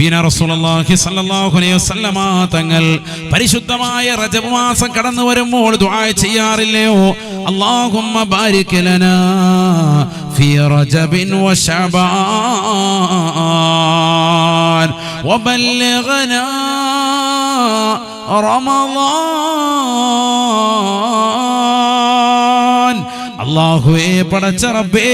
നബീന റസൂലുള്ളാഹി സ്വല്ലല്ലാഹു അലൈഹി വസല്ലമ തങ്ങൾ പരിശുദ്ധമായ റജബ് മാസം കടന്നു വരുമ്പോൾ ദുആ ചെയ്യാറില്ലയോ? അല്ലാഹുമ്മ ബാരിക് ലനാ ഫീ റജബിൻ വ ശഅബാൻ വബല്ലിഗ്നാ റമളാൻ. അല്ലാഹുവേ, പടച്ച റബ്ബേ,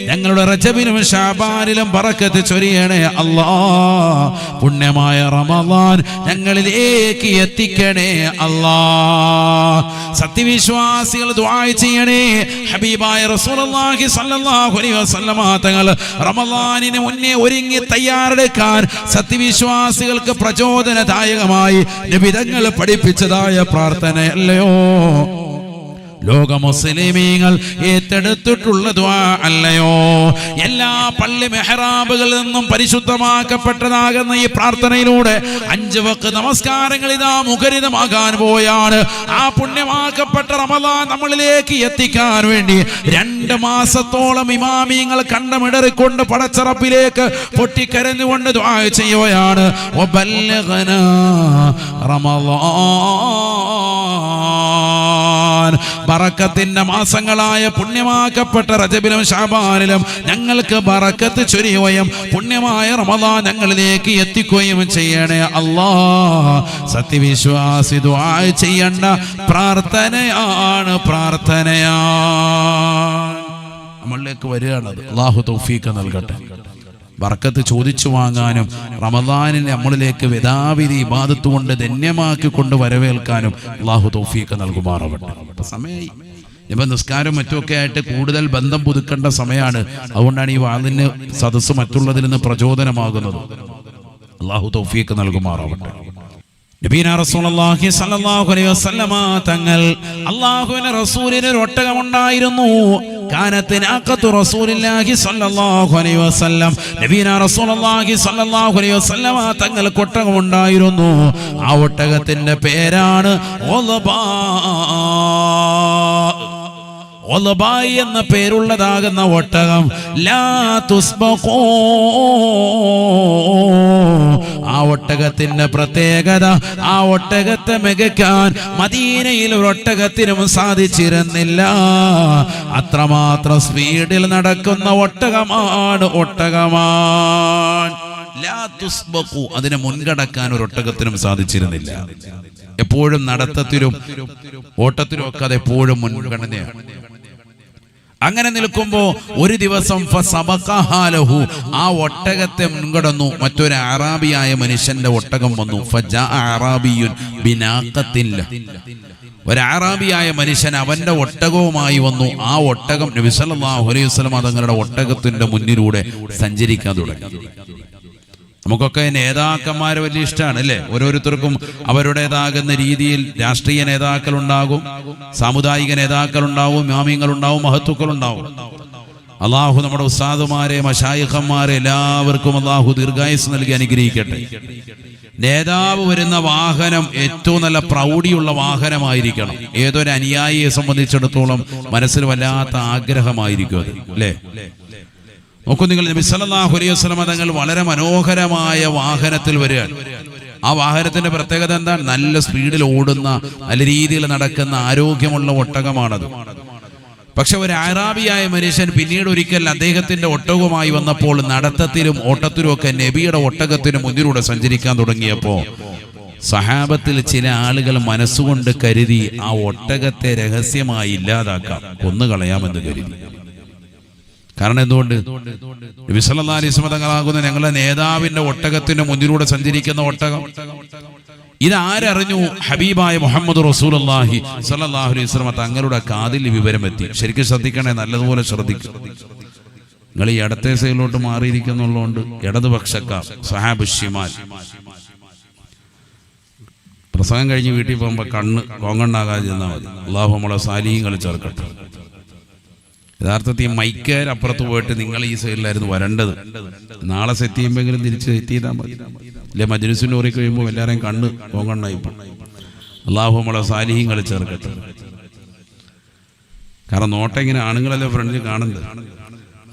ഞങ്ങളുടെ റജബിലും ശഅബാനിലും ബറക്കത്ത് ചൊരിയണേ അല്ലാഹ്. പുണ്യമായ റമളാൻ ഞങ്ങളിലേക്ക് എത്തിക്കണേ അല്ലാഹ്. സത്യവിശ്വാസികൾ ദുആ ചെയ്യണേ. ഹബീബായ റസൂലുള്ളാഹി സ്വല്ലല്ലാഹു അലൈഹി വസല്ലമ തങ്ങൾ റമളാനിന് മുന്നേ ഒരുങ്ങി തയ്യാറെടുക്കാൻ സത്യവിശ്വാസികൾക്ക് പ്രചോദനദായകമായി നബി തങ്ങൾ പഠിപ്പിച്ചതായ പ്രാർത്ഥനയല്ലയോ ലോക മുസ്ലിമീങ്ങൾ ഏറ്റെടുത്തിട്ടുള്ള ദുആ അല്ലയോ? എല്ലാ പള്ളി മെഹ്റാബുകളിൽ നിന്നും പരിശുദ്ധമാക്കപ്പെട്ടതാകുന്ന ഈ പ്രാർത്ഥനയിലൂടെ 5 വഖ്ത് നമസ്കാരങ്ങൾ ഇതാ മുഖരിതമാകാൻ പോയാണ്. ആ പുണ്യമാക്കപ്പെട്ട റമളാൻ നമ്മളിലേക്ക് എത്തിക്കാൻ വേണ്ടി 2 മാസത്തോളം ഇമാമിങ്ങൾ കണ്ടമിടറിക്കൊണ്ട് പടച്ച റബ്ബിലേക്ക് പൊട്ടിക്കരഞ്ഞുകൊണ്ട് ദുആ ചെയ്യുകയാണ്. വബല്ലിഗ്നാ റമളാൻ. ബറക്കത്തിന്റെ മാസങ്ങളായ പുണ്യമാക്കപ്പെട്ട റജബിലും ശഅബാനിലും ഞങ്ങൾക്ക് ബറക്കത്ത് ചൊരിയുകയും പുണ്യമായ റമളാൻ ഞങ്ങളിലേക്ക് എത്തിക്കുകയും ചെയ്യണേ അല്ലാഹ്. സത്യവിശ്വാസി ദുആ ചെയ്യേണ്ട പ്രാർത്ഥനയാണ്. നമ്മളിലേക്ക് വരികയാണത്. അല്ലാഹു തൗഫീഖ് നൽകട്ടെ. ബർക്കത്ത് ചോദിച്ചു വാങ്ങാനും റമളാനിനെ നമ്മളിലേക്ക് വേദാവിധി ഇബാദത്ത് കൊണ്ട് ധന്യമാക്കി കൊണ്ട് വരവേൽക്കാനും അല്ലാഹു തൗഫീഖ് നൽകുമാറാവട്ടെ. സമയമായി. ഇപ്പം നിസ്കാരം മറ്റുമൊക്കെ ആയിട്ട് കൂടുതൽ ബന്ധം പുതുക്കേണ്ട സമയമാണ്. അതുകൊണ്ടാണ് ഈ വാളിന് സദസ്സ് മറ്റുള്ളതിൽ നിന്ന് പ്രചോദനമാകുന്നത്. അല്ലാഹു തൗഫീഖ് നൽകുമാറാവട്ടെ. നബീന റസൂലുള്ളാഹി സ്വല്ലല്ലാഹു അലൈഹി വസല്ലമ തങ്ങൾ അല്ലാഹുവിന്റെ റസൂലിന് ഒരു ഒട്ടകമുണ്ടായിരുന്നു. കാനത്ത് നാഖത്തു റസൂലില്ലാഹി സ്വല്ലല്ലാഹു അലൈഹി വസല്ലം. നബീന റസൂലുള്ളാഹി സ്വല്ലല്ലാഹു അലൈഹി വസല്ലമ തങ്ങൾക്ക് ഒട്ടകമുണ്ടായിരുന്നു. ആ ഒട്ടകത്തിന്റെ പേരാണ് ഒലബായി എന്ന പേരുള്ളതാകുന്ന ഒട്ടകം. ലാ തുസ്ബഖൂ. ആ ഒട്ടകത്തിന്റെ പ്രത്യേകത, ആ ഒട്ടകത്തെ മികക്കാൻ മദീനയിൽ ഒരു ഒട്ടകത്തിനും സാധിച്ചിരുന്നില്ല. അത്രമാത്രം സ്പീഡിൽ നടക്കുന്ന ഒട്ടകമാണ്. ലാ തുസ്ബഖൂ. അതിനെ മുൻകടക്കാൻ ഒരു ഒട്ടകത്തിനും സാധിച്ചിരുന്നില്ല. എപ്പോഴും നടത്തത്തിലും ഓട്ടത്തിലും ഒക്കെ അത് എപ്പോഴും മുൻഗണനയാണ്. അങ്ങനെ നിൽക്കുമ്പോ ഒരു ദിവസം ഫസബഖഹാലഹു, ആ ഒട്ടകത്തെ മുൻകടന്നു മറ്റൊരു അറാബിയായ മനുഷ്യന്റെ ഒട്ടകം വന്നു. ഫജാ അറാബിയുൻ ബിനാഖത്തിൻ. ഒരു അറാബിയായ മനുഷ്യൻ അവന്റെ ഒട്ടകവുമായി വന്നു. ആ ഒട്ടകം നബി സല്ലല്ലാഹു അലൈഹി വസല്ലം തങ്ങളുടെ ഒട്ടകത്തിന്റെ മുന്നിലൂടെ സഞ്ചരിക്കാൻ തുടങ്ങി. നമുക്കൊക്കെ നേതാക്കന്മാരെ വലിയ ഇഷ്ടമാണ് അല്ലേ? ഓരോരുത്തർക്കും അവരുടേതാകുന്ന രീതിയിൽ രാഷ്ട്രീയ നേതാക്കളുണ്ടാകും, സാമുദായിക നേതാക്കളുണ്ടാവും, ഇമാമിങ്ങളുണ്ടാവും, മഹത്തുക്കളുണ്ടാവും. അള്ളാഹു നമ്മുടെ ഉസ്താദുമാരെ, മശായിഖന്മാരെ എല്ലാവർക്കും അള്ളാഹു ദീർഘായുസ് നൽകി അനുഗ്രഹിക്കട്ടെ. നേതാവ് വരുന്ന വാഹനം ഏറ്റവും നല്ല പ്രൗഢിയുള്ള വാഹനമായിരിക്കണം. ഏതൊരു അനുയായിയെ സംബന്ധിച്ചിടത്തോളം മനസ്സിൽ വല്ലാത്ത ആഗ്രഹമായിരിക്കും അത്, അല്ലേ? നോക്കൂ നിങ്ങൾ, നബി സല്ലല്ലാഹു അലൈഹി വസല്ലം തങ്ങൾ വളരെ മനോഹരമായ വാഹനത്തിൽ വരികയാണ്. ആ വാഹനത്തിന്റെ പ്രത്യേകത എന്താണ്? നല്ല സ്പീഡിൽ ഓടുന്ന, നല്ല രീതിയിൽ നടക്കുന്ന ആരോഗ്യമുള്ള ഒട്ടകമാണത്. പക്ഷെ ഒരു അറാബിയായ മനുഷ്യൻ പിന്നീട് ഒരിക്കൽ അദ്ദേഹത്തിന്റെ ഒട്ടകവുമായി വന്നപ്പോൾ നടത്തത്തിലും ഓട്ടത്തിലും ഒക്കെ നബിയുടെ ഒട്ടകത്തിന് മുന്നിലൂടെ സഞ്ചരിക്കാൻ തുടങ്ങിയപ്പോ സഹാബത്തിൽ ചില ആളുകൾ മനസ്സുകൊണ്ട് കരുതി ആ ഒട്ടകത്തെ രഹസ്യമായി ഇല്ലാതാക്കാം, കൊന്നുകളയാമെന്ന് കരുതി. കാരണം എന്തുകൊണ്ട്? നബി സല്ലല്ലാഹു അലൈഹി വസല്ലം തങ്ങളാകുന്ന ഞങ്ങളുടെ നേതാവിന്റെ ഒട്ടകത്തിന് മുന്നിലൂടെ സഞ്ചരിക്കുന്ന ഒട്ടകം, ഇതാരറിഞ്ഞു? ഹബീബായ മുഹമ്മദ് റസൂലുള്ളാഹി സ്വല്ലല്ലാഹു അലൈഹി വസല്ലം തങ്ങളുടെ കാതിൽ വിവരം എത്തി. ശരിക്കും ശ്രദ്ധിക്കണേ, നല്ലതുപോലെ ശ്രദ്ധിക്കും. നിങ്ങൾ ഈ ഇടത്തെ സൈഡിലോട്ട് മാറിയിരിക്കുന്നുള്ളതുകൊണ്ട് ഇടതുപക്ഷക്കാർ സഹാബുഷ്യമാൽ പ്രസംഗം കഴിഞ്ഞ് വീട്ടിൽ പോകുമ്പോൾ കണ്ണ് കോങ്ങണ്ണാകാതെ ചെന്നാൽ മതി. അല്ലാഹു നമ്മളെ സാലിഹീങ്ങൾ ചേർക്കട്ടെ. യഥാർത്ഥത്തിൽ മൈക്കേർ അപ്പുറത്ത് പോയിട്ട് നിങ്ങൾ ഈ സൈഡിലായിരുന്നു വരേണ്ടത്. നാളെ സെറ്റ് ചെയ്യുമ്പോഴെങ്കിലും തിരിച്ച് സെറ്റ് ചെയ്താൽ മതി. അല്ലെ മജ്‌ലിസിന് ഓറി കഴിയുമ്പോൾ എല്ലാവരെയും കണ്ണ് പോകണ്ടായിപ്പോൾ. അല്ലാഹു നമ്മളെ സാലിഹീങ്ങൾ ചേർക്കട്ടെ. കാരണം നോട്ടം ഇങ്ങനെ ആണുങ്ങളല്ലേ ഫ്രണ്ടിൽ കാണുന്നത്.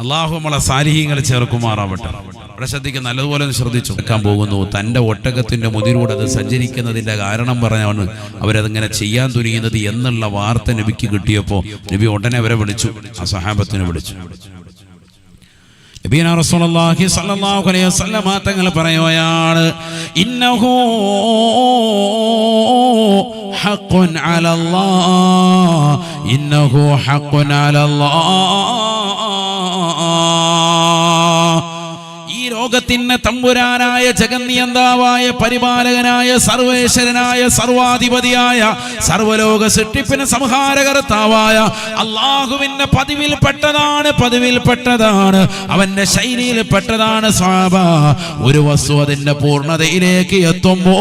അല്ലാഹു നമ്മളെ സാലിഹീങ്ങൾ ചേർക്കുമാറാവട്ടെ. അവിടെ ശ്രദ്ധിക്കുക, നല്ലതുപോലെ ഒന്ന് ശ്രദ്ധിച്ചു വെക്കാൻ പോകുന്നു. തൻ്റെ ഒട്ടകത്തിന്റെ മുതിരൂടെ അത് സഞ്ചരിക്കുന്നതിന്റെ കാരണം പറഞ്ഞാണ് അവരതിങ്ങനെ ചെയ്യാൻ തുനിയുന്നത് എന്നുള്ള വാർത്ത നബിക്ക് കിട്ടിയപ്പോൾ നബി ഉടനെ അവരെ വിളിച്ചു, ആ സഹാബത്തിനെ വിളിച്ചു. നബിയനാ റസൂലുള്ളാഹി സ്വല്ലല്ലാഹു അലൈഹി വസല്ലം തങ്ങൾ പറയുകയാണ്, ഇന്നഹു ഹഖ്ഖുൻ അലല്ലാഹ്, ഇന്നഹു ഹഖ്ഖുൻ അലല്ലാഹ്. ഈ ലോകത്തിന് തമ്പുരാനായ ജഗന്നിയന്താവായ പരിപാലകനായ സർവേശ്വരനായ സർവാധിപതിയായ സർവലോക സൃഷ്ടിപ്പിന് സംഹാരകർത്താവായ അള്ളാഹുവിന്റെ പതിവിൽപ്പെട്ടതാണ്, അവന്റെ ശൈലിയിൽപ്പെട്ടതാണ് സ്വഹാബ. ഒരു വസ്തു അതിന്റെ പൂർണ്ണതയിലേക്ക് എത്തുമ്പോ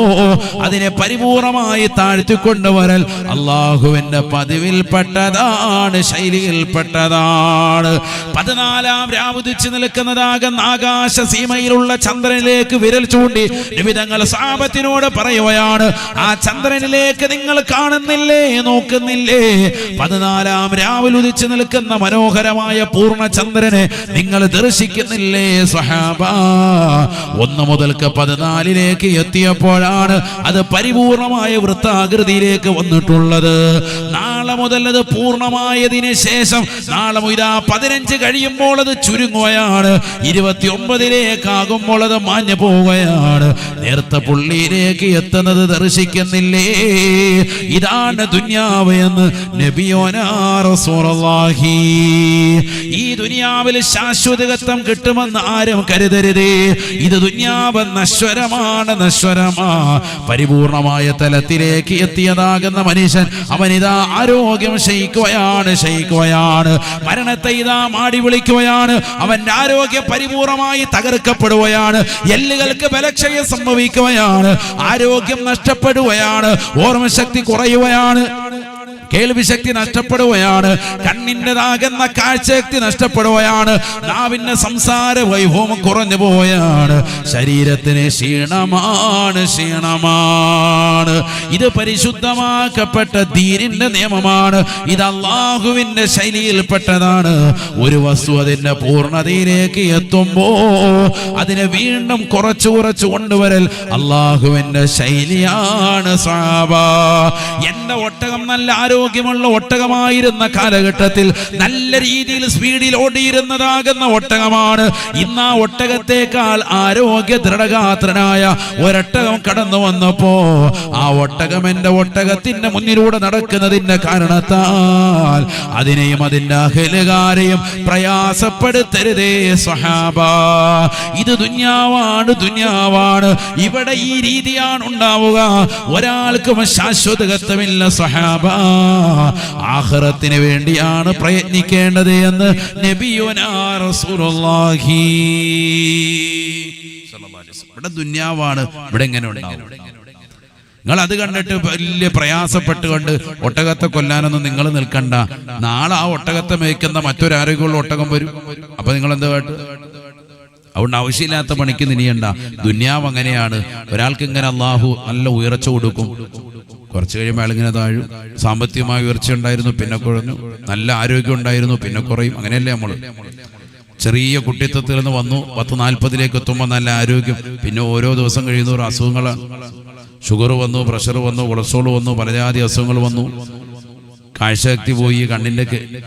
അതിനെ പരിപൂർണമായി താഴ്ത്തിക്കൊണ്ടുവരൽ അള്ളാഹുവിന്റെ പതിവിൽപ്പെട്ടതാണ്, ശൈലിയിൽപ്പെട്ടതാണ്. 14-ാം രാവുദിച്ചു നിൽക്കുന്നതാകുന്ന ആകാശ സീമയിലുള്ള ചന്ദ്രനിലേക്ക് വിരൽ ചൂണ്ടി നബി തങ്ങൾ സഹാബത്തിനോട് പറയുകയാണ്, ആ ചന്ദ്രനിലേക്ക് നിങ്ങൾ കാണുന്നില്ലേ, നോക്കുന്നില്ലേ? 14-ാം രാവിൽ ഉദിച്ചു നിൽക്കുന്ന മനോഹരമായ പൂർണ്ണചന്ദ്രനെ നിങ്ങൾ ദർശിക്കുന്നില്ലേ സ്വഹാബ? 1 മുതൽക്ക് 14 എത്തിയപ്പോഴാണ് അത് പരിപൂർണമായ വൃത്താകൃതിയിലേക്ക് വന്നിട്ടുള്ളത്. നാളെ മുതൽ അത് പൂർണ്ണമായതിനു ശേഷം നാളെ 15 കഴിയുമ്പോൾ അത് ചുരുങ്ങുകയാണ്, 29 അത് മാഞ്ഞു പോവുകയാണ്. നേരത്തെ പുള്ളിയിലേക്ക് എത്തുന്നത് ദർശിക്കുന്നില്ലേ? ഇതാണ് ദുനിയാവ് എന്ന് നബിയോനാ റസൂലുള്ളാഹി. ഈ ദുനിയാവിൽ ശാശ്വതത്വം കിട്ടുമെന്ന് ആരും കരുതരുതേ. ഇത് ദുനിയാവ് നശ്വരമാണ്, നശ്വരമാ. പരിപൂർണമായ തലത്തിലേക്ക് എത്തിയതാകുന്ന മനുഷ്യൻ അവനിതാ ആരോഗ്യം ക്ഷയിക്കുകയാണ്, മരണത്തെ ഇതാ മാടി വിളിക്കുകയാണ്. അവന്റെ ആരോഗ്യം പരിപൂർണമായി തകർക്കപ്പെടുകയാണ്, എല്ലുകൾക്ക് ബലക്ഷയം സംഭവിക്കുകയാണ്, ആരോഗ്യം നഷ്ടപ്പെടുകയാണ്, ഓർമ്മശക്തി കുറയുകയാണ്, കേൾവിശക്തി നഷ്ടപ്പെടുകയാണ്, കണ്ണിൻ്റെതാകുന്ന കാഴ്ചശക്തി നഷ്ടപ്പെടുകയാണ്, നാവിന്റെ സംസാര വൈഭവം കുറഞ്ഞു പോവുകയാണ്, ശരീരത്തിന് ക്ഷീണമാണ്. ഇത് പരിശുദ്ധമാക്കപ്പെട്ട ദീനിന്റെ നിയമമാണ്, ഇത് അള്ളാഹുവിന്റെ ശൈലിയിൽപ്പെട്ടതാണ്. ഒരു വസ്തു അതിന്റെ പൂർണ്ണതയിലേക്ക് എത്തുമ്പോ അതിനെ വീണ്ടും കുറച്ചു കൊണ്ടുവരൽ അള്ളാഹുവിന്റെ ശൈലിയാണ് സ്വഹാബ. എന്റെ ഒട്ടകം നല്ല ആരോഗ്യമുള്ള ഒട്ടകമായിരുന്ന കാലഘട്ടത്തിൽ നല്ല രീതിയിൽ സ്പീഡിൽ ഓടിയിരുന്നതാകുന്ന ഒട്ടകമാണ്. ഇന്ന് ആ ഒട്ടകത്തേക്കാൾ ആരോഗ്യ ദൃഢഗാത്രനായ ഒരൊട്ടകം കടന്നു വന്നപ്പോ ആ ഒട്ടകം എന്റെ ഒട്ടകത്തിന്റെ മുന്നിലൂടെ നടക്കുന്നതിന്റെ കാരണത്താൽ അതിനെയും അതിന്റെ അഹലുകാരെയും പ്രയാസപ്പെടുത്തരുതേ സ്വഹാബ. ഇത് ദുനിയാവാണ്. ഇവിടെ ഈ രീതിയാണ് ഉണ്ടാവുക. ഒരാൾക്കും ശാശ്വതത്വമില്ല സ്വഹാബ. ആഖിറത്തിന് വേണ്ടിയാണ് പ്രയത്നിക്കേണ്ടത് എന്ന് നബിയുനാ റസൂലുള്ളാഹി. ഇവിടെ ദുനിയാവാണ്, ഇവിടെ എങ്ങനെ ഉണ്ടാവും? നിങ്ങൾ അത് കണ്ടിട്ട് വലിയ പ്രയാസപ്പെട്ടുകൊണ്ട് ഒട്ടകത്തെ കൊല്ലാനൊന്നും നിങ്ങൾ നിൽക്കണ്ട. നാളെ ആ ഒട്ടകത്തെ മേയ്ക്കുന്ന മറ്റൊരാരോഗ്യമുള്ള ഒട്ടകം വരും. അപ്പൊ നിങ്ങൾ എന്താ കേട്ടു? അതുകൊണ്ട് ആവശ്യമില്ലാത്ത പണിക്ക് നിനിയണ്ട. ദുനിയാവ് അങ്ങനെയാണ്. ഒരാൾക്ക് ഇങ്ങനെ അള്ളാഹു നല്ല ഉയർച്ച കൊടുക്കും, കുറച്ച് കഴിയുമ്പോൾ അയാളിങ്ങനെ താഴും. സാമ്പത്തികമായ ഉയർച്ച ഉണ്ടായിരുന്നു, പിന്നെ കുറഞ്ഞു. നല്ല ആരോഗ്യം ഉണ്ടായിരുന്നു, പിന്നെ കുറയും. അങ്ങനെയല്ലേ നമ്മള്? ചെറിയ കുട്ടിത്വത്തിൽ നിന്ന് വന്നു 10-40 എത്തുമ്പോൾ നല്ല ആരോഗ്യം, പിന്നെ ഓരോ ദിവസം കഴിയുന്നവർ അസുഖങ്ങളാണ്. ഷുഗർ വന്നു, പ്രഷർ വന്നു, കൊളസ്ട്രോൾ വന്നു, പലജാതി അസുഖങ്ങൾ വന്നു. കാഴ്ചശക്തി പോയി,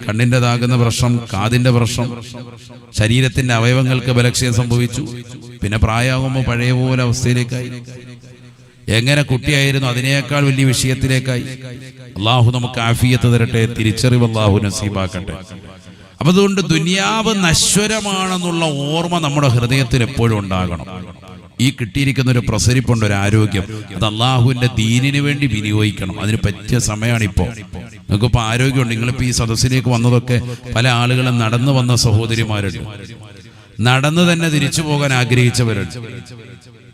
കണ്ണിൻ്റെതാകുന്ന പ്രശ്നം, കാതിന്റെ പ്രശ്നം, ശരീരത്തിന്റെ അവയവങ്ങൾക്ക് ബലക്ഷയം സംഭവിച്ചു. പിന്നെ പ്രായമാകുമ്പോൾ പഴയ പോലെ അവസ്ഥയിലേക്കായി. എങ്ങനെ കുട്ടിയായിരുന്നു അതിനേക്കാൾ വലിയ വിഷയത്തിലേക്കായി. അള്ളാഹു നമുക്ക് ആഫിയത്ത് തരട്ടെ, തിരിച്ചറിവ് അള്ളാഹു നസീബാക്കട്ടെ. അപ്പൊ അതുകൊണ്ട് ദുനിയാവ് നശ്വരമാണെന്നുള്ള ഓർമ്മ നമ്മുടെ ഹൃദയത്തിൽ എപ്പോഴും ഉണ്ടാകണം. ഈ കിട്ടിയിരിക്കുന്ന ഒരു പ്രസരിപ്പുണ്ട്, ഒരു ആരോഗ്യം, അത് അള്ളാഹുവിന്റെ ദീനിന് വേണ്ടി വിനിയോഗിക്കണം. അതിന് പറ്റിയ സമയമാണിപ്പോ. നിങ്ങൾക്കിപ്പോൾ ആരോഗ്യമുണ്ട്. നിങ്ങളിപ്പോൾ ഈ സദസ്സിലേക്ക് വന്നതൊക്കെ പല ആളുകളും നടന്നു വന്ന സഹോദരിമാരുണ്ട്, നടന്നു തന്നെ തിരിച്ചു പോകാൻ ആഗ്രഹിച്ചവരുണ്ട്,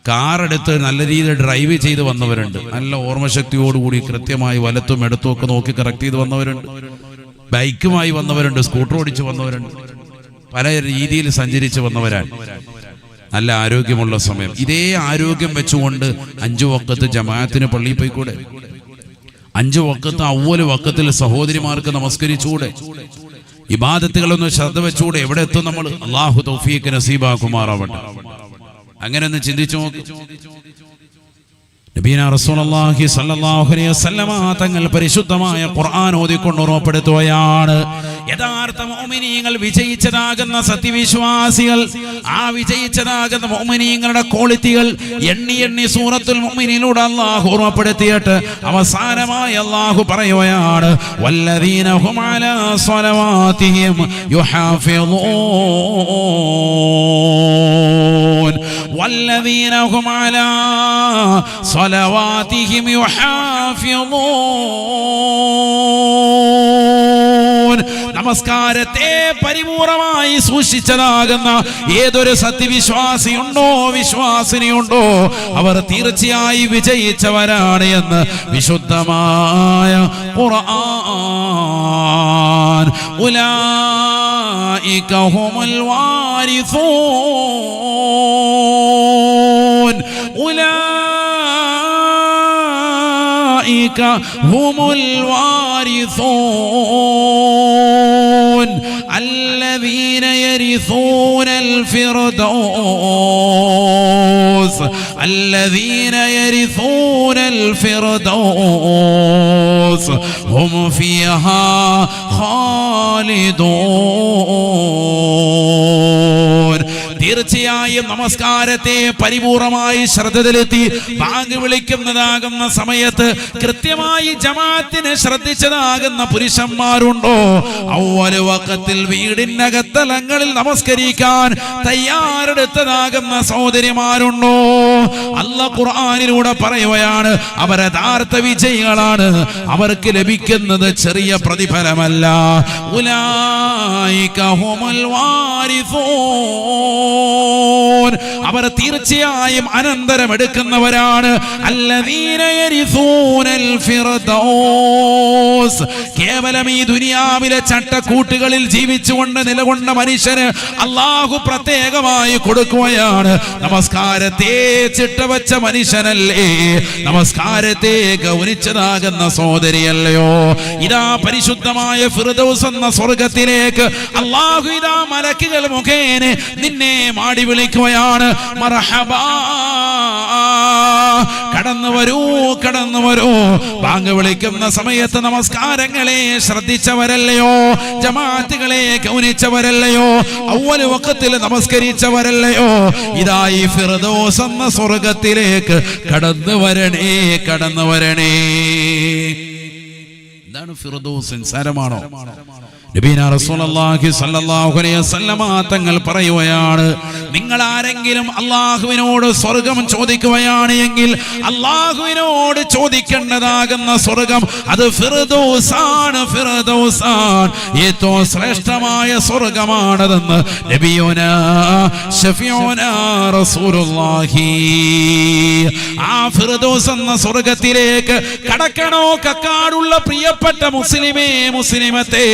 കാറെടുത്ത് നല്ല രീതിയിൽ ഡ്രൈവ് ചെയ്ത് വന്നവരുണ്ട്, നല്ല ഓർമ്മശക്തിയോടുകൂടി കൃത്യമായി വലത്തും ഇടത്തും ഒക്കെ നോക്കി കറക്റ്റ് ചെയ്ത് വന്നവരുണ്ട്, ബൈക്കുമായി വന്നവരുണ്ട്, സ്കൂട്ടർ ഓടിച്ച് വന്നവരുണ്ട്, പല രീതിയിൽ സഞ്ചരിച്ച് വന്നവരാണ്. നല്ല ആരോഗ്യമുള്ള സമയം. ഇതേ ആരോഗ്യം വെച്ചുകൊണ്ട് 5 വഖത്ത് ജമാഅത്തിന് പള്ളിയിൽ പോയിക്കൂടെ? 5 വഖത്ത് അവ്വല് വഖത്തിൽ സഹോദരിമാർക്ക് നമസ്കരിച്ചുകൂടെ? ഇബാദത്തുകളൊന്നും ശ്രദ്ധ വെച്ചുകൂടെ? എവിടെ എത്തും നമ്മൾ? അള്ളാഹു തൗഫീഖ് നസീബാക്കുമാറാവട്ടെ. അങ്ങനെ ഒന്ന് ചിന്തിച്ചു നോക്ക്. നബീന റസൂലുള്ളാഹി സ്വല്ലല്ലാഹു അലൈഹി വസല്ലമ തങ്ങൾ പരിശുദ്ധമായ ഖുർആൻ ഓതിക്കൊണ്ട് ഉറപ്പെടുത്തുകയാണ്, യഥാർത്ഥ മുഅ്മിനീങ്ങൾ വിജയിച്ചതാകുന്ന സത്യവിശ്വാസികൾ, ആ വിജയിച്ചതാകുന്ന മുഅ്മിനീങ്ങളുടെ ക്വാളിറ്റികൾ എണ്ണി എണ്ണി സൂറത്തുൽ മുഅ്മിനീനിലൂടെ അല്ലാഹു ഉറപ്പെടുത്തിയിട്ട് അവസാനമായി അല്ലാഹു പറയുകയാണ്, വല്ലദീന ഹും അലാ സ്വലവാതിഹിം യുഹാഫിളൂൻ, വല്ലദീന ഹും അലാ صلواتهم يحافظون. നമസ്കാരത്തെ പരിപൂർണമായി സൂക്ഷിച്ചതാകുന്ന ഏതൊരു സത്യവിശ്വാസിയുണ്ടോ, വിശ്വാസിനിയുണ്ടോ, അവർ തീർച്ചയായും വിജയിച്ചവരാണ് എന്ന് വിശുദ്ധമായ ഖുർആൻ. ഉലൈക ഹുമുൽ വാരിസൂൻ, هم الوارثون الذين يرثون الفردوس، الذين يرثون الفردوس هم فيها خالدون. തീർച്ചയായും നമസ്കാരത്തെ പരിപൂർണമായി ശ്രദ്ധ ചെലുത്തി ബാങ്ക് വിളിക്കുന്നതാകുന്ന സമയത്ത് കൃത്യമായി ജമാഅത്തിനെ ശ്രദ്ധിച്ചതാകുന്ന പുരുഷന്മാരുണ്ടോ, അവ്വൽ വഖത്തിൽ വീടിനകത്തലങ്ങളിൽ നമസ്കരിക്കാൻ തയ്യാറെടുത്തതാകുന്ന സഹോദരിമാരുണ്ടോ, അല്ലാഹു ഖുർആനിലൂടെ പറയുകയാണ്, അവർ യഥാർത്ഥ വിജയികളാണ്, അവർക്ക് ലഭിക്കുന്നത് ചെറിയ പ്രതിഫലമല്ല. ഉലൈക ഹുമുൽ വാരിസൂൻ, അവർ തീർച്ചയായും അനന്തരം എടുക്കുന്നവരാണ്. അല്ലദീന യരിസൂനൽ ഫിർദൗസ്, കേവലം ഈ ദുനിയാവിലെ ചട്ടക്കൂട്ടുകളിൽ ജീവിച്ചുകൊണ്ട് നിലകൊണ്ട മനുഷ്യന് അല്ലാഹു പ്രത്യേകമായി കൊടുക്കുകയാണ്. നമസ്കാരത്തെ ചിട്ടവച്ച മനുഷ്യനല്ലേ, നമസ്കാരത്തെ ഗൗനിച്ചതാകുന്ന സഹോദരിയല്ലയോ, ഇതാ പരിശുദ്ധമായ ഫിർദൗസ് എന്ന സ്വർഗത്തിലേക്ക് അല്ലാഹു ഇതാ മലക്കുകൾ മുഖേന നിന്നെ മാടി വിളിക്കുകയാണ്. മർഹബാ, കടന്നു വരൂ, കടന്നു വരൂ. ബാങ്ക് വിളിക്കുന്ന സമയത്ത് നമസ്കാരങ്ങളെ ശ്രദ്ധിച്ചവരല്ലയോ, ജമാഅത്തുകളെ ഗൗനിച്ചവരല്ലയോ, അവ്വൽ വഖത്തിൽ നമസ്കരിച്ചവരല്ലയോ, ഇതാ ഈ ഫിർദൗസ് എന്ന സ്വർഗത്തിലേക്ക് കടന്നു വരണേ, കടന്നു വരണേ. എന്താണ് ഫിർദൗസ്? നിസ്സാരമാണോ? നബീന റസൂലുള്ളാഹി സ്വല്ലല്ലാഹു അലൈഹി വസല്ലമ തങ്ങൾ പറയുകയാണ്, നിങ്ങൾ ആരെങ്കിലും അല്ലാഹുവിനോട് സ്വർഗം ചോദിക്കുകയാണ് എങ്കിൽ അല്ലാഹുവിനോട് ചോദിക്കേണ്ടതാകുന്ന സ്വർഗം അത് ഫിർദൗസാണ്, ഫിർദൗസാണ്, ഏറ്റവും ശ്രേഷ്ഠമായ സ്വർഗമാണതെന്ന് നബിയുനാ ശഫീഉനാ റസൂലുള്ളാഹി. ആ ഫിർദൗസ് എന്ന സ്വർഗത്തിലേക്ക് കടക്കണോ കക്കാടുള്ള പ്രിയപ്പെട്ട മുസ്ലിമേ, മുസ്ലിമത്തെ,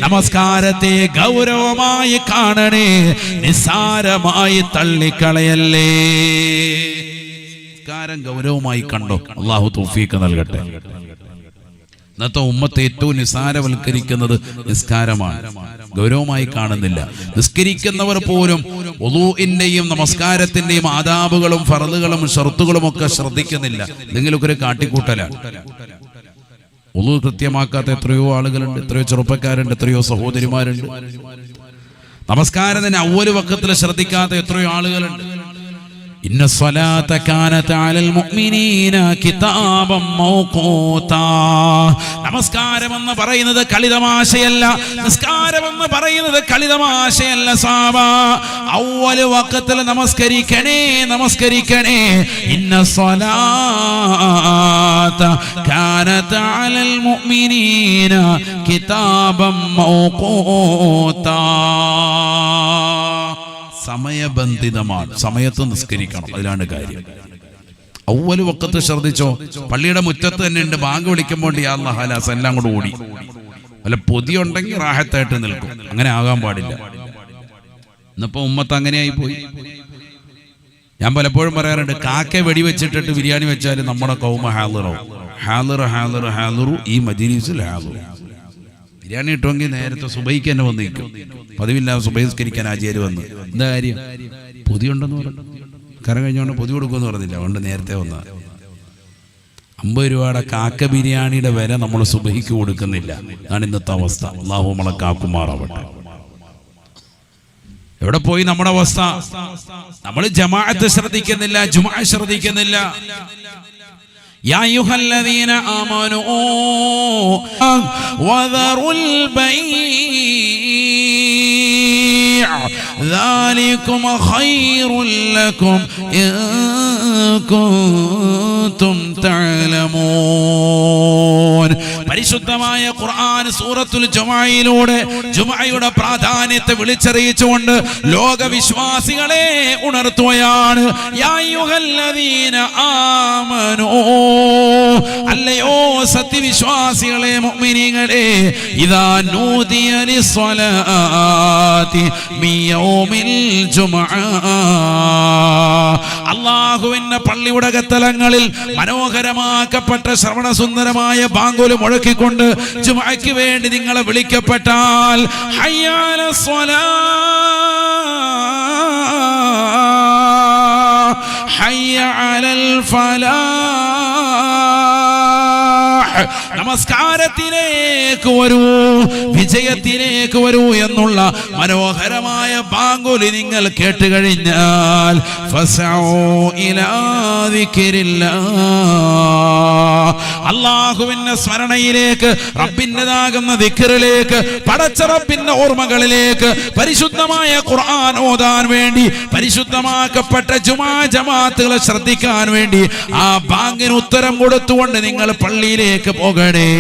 നമസ്കാരത്തെ ഗൗരവമായി കാണണേ, നിസ്സാരമായി തള്ളിക്കളയല്ലേ. നമസ്കാരം ഗൗരവമായി കണ്ടോ, അല്ലാഹു തൗഫീഖ് നൽകട്ടെ. ഇന്നത്തെ ഉമ്മത്തെ ഏറ്റവും നിസ്സാരവൽക്കരിക്കുന്നത് നിസ്കാരമാണ്, ഗൗരവമായി കാണുന്നില്ല. നിസ്കരിക്കുന്നവർ പോലും വുളൂഇന്റെയും നമസ്കാരത്തിന്റെയും ആദാബുകളും ഫർളുകളും ഷർത്തുകളും ഒക്കെ ശ്രദ്ധിക്കുന്നില്ല. എന്തെങ്കിലുമൊക്കെ ഒരു കാട്ടിക്കൂട്ടലാണ്. വുളൂ കൃത്യമാക്കാത്ത എത്രയോ ആളുകളുണ്ട്, എത്രയോ ചെറുപ്പക്കാരുണ്ട്, എത്രയോ സഹോദരിമാരുണ്ട്. നമസ്കാരം തന്നെ അവ്വൽ വഖത്തിൽ ശ്രദ്ധിക്കാത്ത എത്രയോ ആളുകളുണ്ട്. ഇന്ന സ്വലാത്ത കാനത അലൽ മുഅ്മിനീന കിതാബൻ മൗഖൂതാ. നമസ്കാരം എന്ന് പറയുന്നത് കളിതമാശയല്ല, നിസ്കാരം എന്ന് പറയുന്നത് കളിതമാശയല്ല. സാബ അവ്വൽ വഖത്തിൽ നമസ്കരിക്കണേ, നമസ്കരിക്കണേ. ഇന്ന സ്വലാത്ത കാനത അലൽ മുഅ്മിനീന കിതാബൻ മൗഖൂതാ. സമയബന്ധിതമാണ്, സമയത്ത് നിസ്കരിക്കണം, അതിലാണ് കാര്യം. അവ്വൽ വഖത്ത് ശ്രദ്ധിച്ചോ, പള്ളിയുടെ മുറ്റത്ത് തന്നെ ഉണ്ട്, ബാങ്ക് വിളിക്കുമ്പോൾ യാ അല്ലാഹ് ഹലാസ് എല്ലാം കൂടെ ഓടി. വല്ല പൊതിയുണ്ടെങ്കിൽ റാഹത്തായിട്ട് നിൽക്കും, അങ്ങനെ ആകാൻ പാടില്ല. ഇന്നിപ്പോ ഉമ്മത്ത് അങ്ങനെയായി പോയി. ഞാൻ പലപ്പോഴും പറയാറുണ്ട്, കാക്ക വെടിവെച്ചിട്ടിട്ട് ബിരിയാണി വെച്ചാൽ നമ്മുടെ കൗമ ഹാളിറോ, ഹാളിർ ഹാളിർ ഹാളിറു, ഈ മജ്‌ലിസിൽ ഹാളിറു. ബിരിയാണി ഇട്ടുമെങ്കിൽ നേരത്തെ സുബൈക്ക് തന്നെ വന്ന് നിൽക്കും. പതിവില്ലാതെ സുബൈസ്കരിക്കാൻ ആചാര്യ വന്ന്, എന്താ കാര്യം? പൊതിയുണ്ടെന്ന് പറഞ്ഞു. നിസ്കാരം കഴിഞ്ഞുകൊണ്ട് പൊതി കൊടുക്കുമെന്ന് പറഞ്ഞില്ല, അതുകൊണ്ട് നേരത്തെ വന്ന 50 രൂപയുടെ കാക്ക ബിരിയാണിയുടെ വില നമ്മൾ സുബഹിക്ക് കൊടുക്കുന്നില്ല. അതാണ് ഇന്നത്തെ അവസ്ഥ. അല്ലാഹു നമ്മളെ കാക്കുമാറാവട്ടെ. എവിടെ പോയി നമ്മുടെ അവസ്ഥ? നമ്മൾ ജമാഅത്ത് ശ്രദ്ധിക്കുന്നില്ല, ജുമുഅ ശ്രദ്ധിക്കുന്നില്ല. യാ അയ്യുഹല്ലദീന ആമനൂ വദറുൽ ബൈഅ ദാലികും ഖൈറുൽ ലക്കും ഇൻ കുൻതും തഅലമൂൻ. പരിശുദ്ധമായ ഖുർആൻ സൂറത്തുൽ ജുമുഅയിലൂടെ ജുമുഅയുടെ പ്രാധാന്യത്തെ വിളിച്ചറിയിച്ചുകൊണ്ട് ലോകവിശ്വാസികളെ ഉണർത്തുകയാണ്. യാ അയ്യുഹല്ലദീന ആമനൂ, അല്ലയോ സത്യവിശ്വാസികളെ, മുഅ്മിനീങ്ങളെ, ഇദാ നൂദിയ ലിസ്സലാത്തി മിൻ യൗമിൽ ജുമുഅ, അല്ലാഹുവിന്റെ പള്ളിയുടെ അകത്തളങ്ങളിൽ മനോഹരമാക്കപ്പെട്ട ശ്രവണസുന്ദരമായ ബാങ്കുല് മുഴക്കിക്കൊണ്ട് ജുമുഅയ്ക്ക് വേണ്ടി നിങ്ങളെ വിളിക്കപ്പെട്ടാൽ ഹയ്യ അലസ്സലാഹ് ഹയ്യ അലൽ ഫലാഹ്, നമസ്കാരത്തിലേക്ക് വരൂ, വിജയത്തിലേക്ക് വരൂ എന്നുള്ള മനോഹരമായ ബാങ്കുലി നിങ്ങൾ കേട്ട് കഴിഞ്ഞാൽ ഫസഉ ഇലാ ദിക്രില്ലാഹ്, അല്ലാഹുവിന്റെ സ്മരണയിലേക്ക്, റബ്ബിന്റേതാകുന്ന ദിക്റിലേക്ക്, പടച്ച റബ്ബിന്റെ ഓർമ്മകളിലേക്ക്, പരിശുദ്ധമായ ഖുർആൻ ഓതാൻ വേണ്ടി, പരിശുദ്ധമാക്കപ്പെട്ട ജുമാ ജമാഅത്തുകളെ ശ്രദ്ധിക്കാൻ വേണ്ടി ആ ബാങ്കിന് ഉത്തരം കൊടുത്തുകൊണ്ട് നിങ്ങൾ പള്ളിയിലേക്ക് പോകണേ.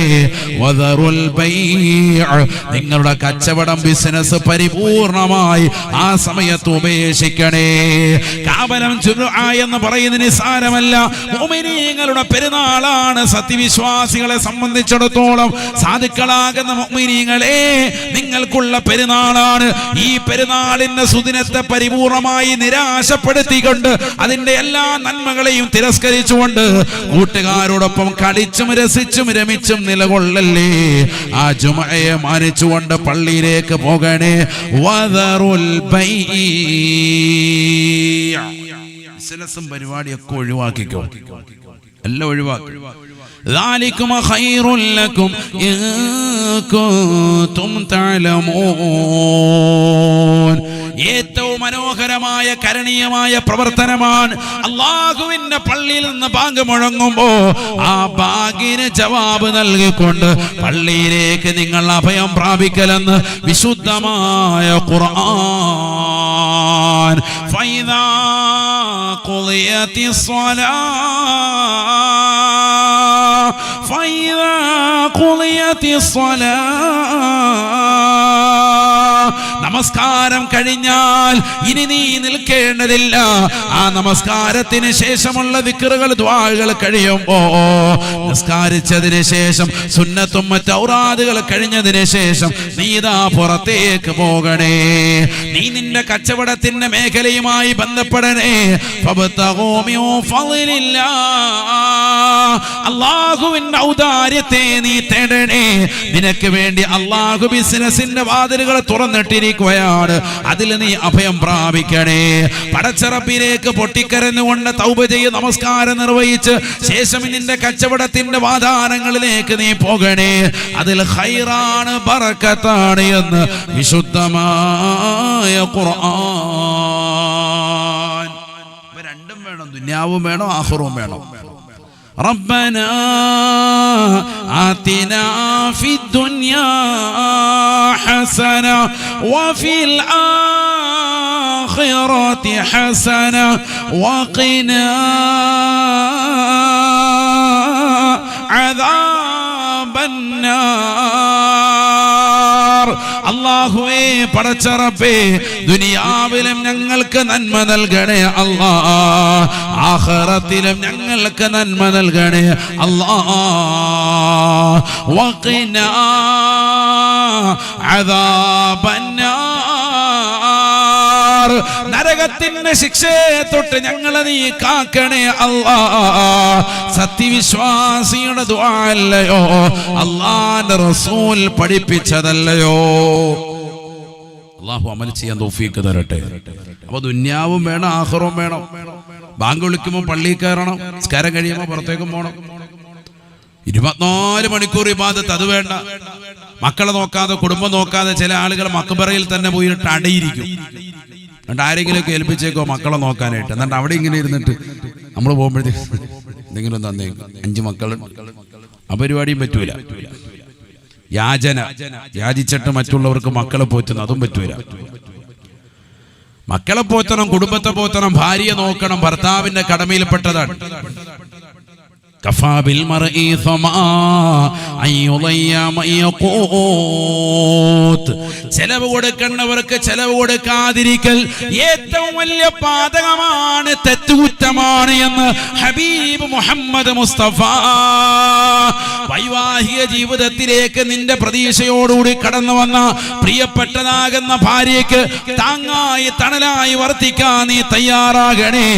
വദറുൽ ബൈഅ, നിങ്ങളുടെ കച്ചവടം, ബിസിനസ് പരിപൂർണമായി ആ സമയത്ത് ഉപേക്ഷിക്കണേ. കാബലം ജുമുഅ എന്ന് പറയുന്നത് നിസ്സാരമല്ല. മുഅ്മിനീങ്ങളുടെ പെരുന്നാളാണ്. സത്യവിശ്വാസികളെ സംബന്ധിച്ചിടത്തോളം സാധുക്കളാകുന്ന മുഅ്മിനീങ്ങളെ, നിങ്ങൾക്കുള്ള പെരുന്നാളാണ്. ഈ പെരുന്നാളിന്റെ സുദിനത്തെ പരിപൂർണമായി നിരാശപ്പെടുത്തിക്കൊണ്ട് അതിന്റെ എല്ലാ നന്മകളെയും തിരസ്കരിച്ചുകൊണ്ട് കൂട്ടുകാരോടൊപ്പം കളിച്ചും രസിച്ചും രമിച്ചും നിലകൊള്ളല്ലേ. ആ ജുമുഅയെ മാനിച്ചുകൊണ്ട് പള്ളിയിലേക്ക് പോകണേ. വദറുൽ ബൈഅ, ബിസിനസ്സും പരിപാടിയൊക്കെ ഒഴിവാക്കിക്കോ, എല്ലാം ഒഴിവാക്കി. ذلكم خير لكم إن كنتم تعلمون. ഏറ്റവും മനോഹരമായ കരണീയമായ പ്രവർത്തനമാണ് അല്ലാഹുവിന്റെ പള്ളിയിൽ നിന്ന് ബാങ്ക് മുഴങ്ങുമ്പോ ആ ബാങ്കിന് ജവാബ് നൽകിക്കൊണ്ട് പള്ളിയിലേക്ക് നിങ്ങൾ അഭയം പ്രാപിക്കലെന്ന് വിശുദ്ധമായ ഖുർആൻ. ഫൈദാ ഖുളിയത്തിസ് സ്വലാത്ത് ഫൈദാ ഖുളിയത്തിസ് സ്വലാത്ത്, നമസ്കാരം കഴിഞ്ഞാൽ ഇനി നീ നിൽക്കേണ്ടതില്ല. ആ നമസ്കാരത്തിന് ശേഷമുള്ള ദിക്റുകൾ, ദുആകൾ കഴിയുമ്പോ, നിസ്കാരിച്ചതിന് ശേഷം സുന്നത്തും മറ്റ് ഔറാദുകൾ കഴിഞ്ഞതിന് ശേഷം നീ ഇതാ പുറത്തേക്ക് പോകണേ. നീ നിന്റെ കച്ചവടത്തിന്റെ മേഖലയുമായി ബന്ധപ്പെടണേ. ഫബ്തഗൂ മിൻ ഫളിലില്ലാഹ്, അല്ലാഹുവിന്റെ ഔദാര്യത്തെ നീ തേടണേ. നിനക്ക് വേണ്ടി അല്ലാഹു ബിസിനസിന്റെ വാതിലുകൾ തുറന്നിട്ടിരിക്കുകയാണ്. അതിൽ നീ അഭയം പ്രാപിക്കണേ. പടച്ച റബ്ബിലേക്ക് പൊട്ടിക്കരഞ്ഞുകൊണ്ട് തൗബ ചെയ്ത് നമസ്കാരം നിർവഹിച്ച് ശേഷം നിന്റെ കച്ചവടത്തിന്റെ വാതാനങ്ങളിലേക്ക് നീ പോകണേ. അതിൽ ഖൈറാണ്, ബറക്കത്താണ് എന്ന് വിശുദ്ധമായ ഖുർആൻ. രണ്ടും വേണം, ദുനിയാവും വേണം, ആഖിറവും വേണം. ربنا آتنا في الدنيا حسنة وفي الآخرة حسنة وقنا عذاب النار. അല്ലാഹുവേ, പടച്ച റബ്ബേ, ദുനിയാവിലും ഞങ്ങൾക്ക് നന്മ നൽകണേ അല്ലാഹ്, ആഖിറത്തിലും ഞങ്ങൾക്ക് നന്മ നൽകണേ അല്ലാഹ്. വഖിനാ അദാബന്നാർ, നരകത്തിന്റെ ശിക്ഷയെ തൊട്ട് ഞങ്ങളെ നീ കാക്കണേ അല്ലാഹ്. സത്യവിശ്വാസിയുടെ ദുആ അല്ലയോ, അല്ലാഹുവിന്റെ റസൂൽ പഠിപ്പിച്ചതല്ലയോ. അല്ലാഹു അമൽ ചെയ്യാൻ തൗഫീഖ് തരട്ടെ. അപ്പൊ ദുനിയാവും വേണം, ആഖിറവും വേണം. ബാങ്ക് വിളിക്കുമ്പോൾ പള്ളിയിൽ കയറണം, നിസ്കാരം കഴിയുമ്പോൾ പുറത്തേക്കും പോകണം. 24 മണിക്കൂർ ഇബാദത്ത്. അത് വേണ്ട. മക്കളെ നോക്കാതെ, കുടുംബം നോക്കാതെ ചില ആളുകൾ മക്ബറയിൽ തന്നെ പോയിട്ട് അടയിരിക്കും. എന്നിട്ട് ആരെങ്കിലുമൊക്കെ ഏൽപ്പിച്ചേക്കോ മക്കളെ നോക്കാനായിട്ട്. എന്നിട്ട് അവിടെ ഇങ്ങനെ ഇരുന്നിട്ട് നമ്മൾ പോകുമ്പോഴത്തേക്ക് എന്തെങ്കിലും തന്നെ 5 മക്കൾ, ആ പരിപാടിയും പറ്റൂല. യാചന, യാചിച്ചിട്ട് മറ്റുള്ളവർക്ക് മക്കളെ പോറ്റുന്നു, അതും പറ്റൂല. മക്കളെ പോറ്റണം, കുടുംബത്തെ പോറ്റണം, ഭാര്യയെ നോക്കണം, ഭർത്താവിന്റെ കടമയിൽപ്പെട്ടതാണ്. ചെലവ് കൊടുക്കുന്നവർക്ക് ചെലവ് കൊടുക്കാതിരിക്കൽ ഏറ്റവും വലിയ പാതകമാണ്, തെറ്റുകുറ്റമാണ് എന്ന് ഹബീബ് മുഹമ്മദ് മുസ്തഫ. വൈവാഹിക ജീവിതത്തിലേക്ക് നിന്റെ പ്രതീക്ഷയോടുകൂടി കടന്നു വന്ന പ്രിയപ്പെട്ടതാകുന്ന ഭാര്യയ്ക്ക് താങ്ങായി തണലായി വർത്തിക്കാൻ നീ തയ്യാറാകണേ.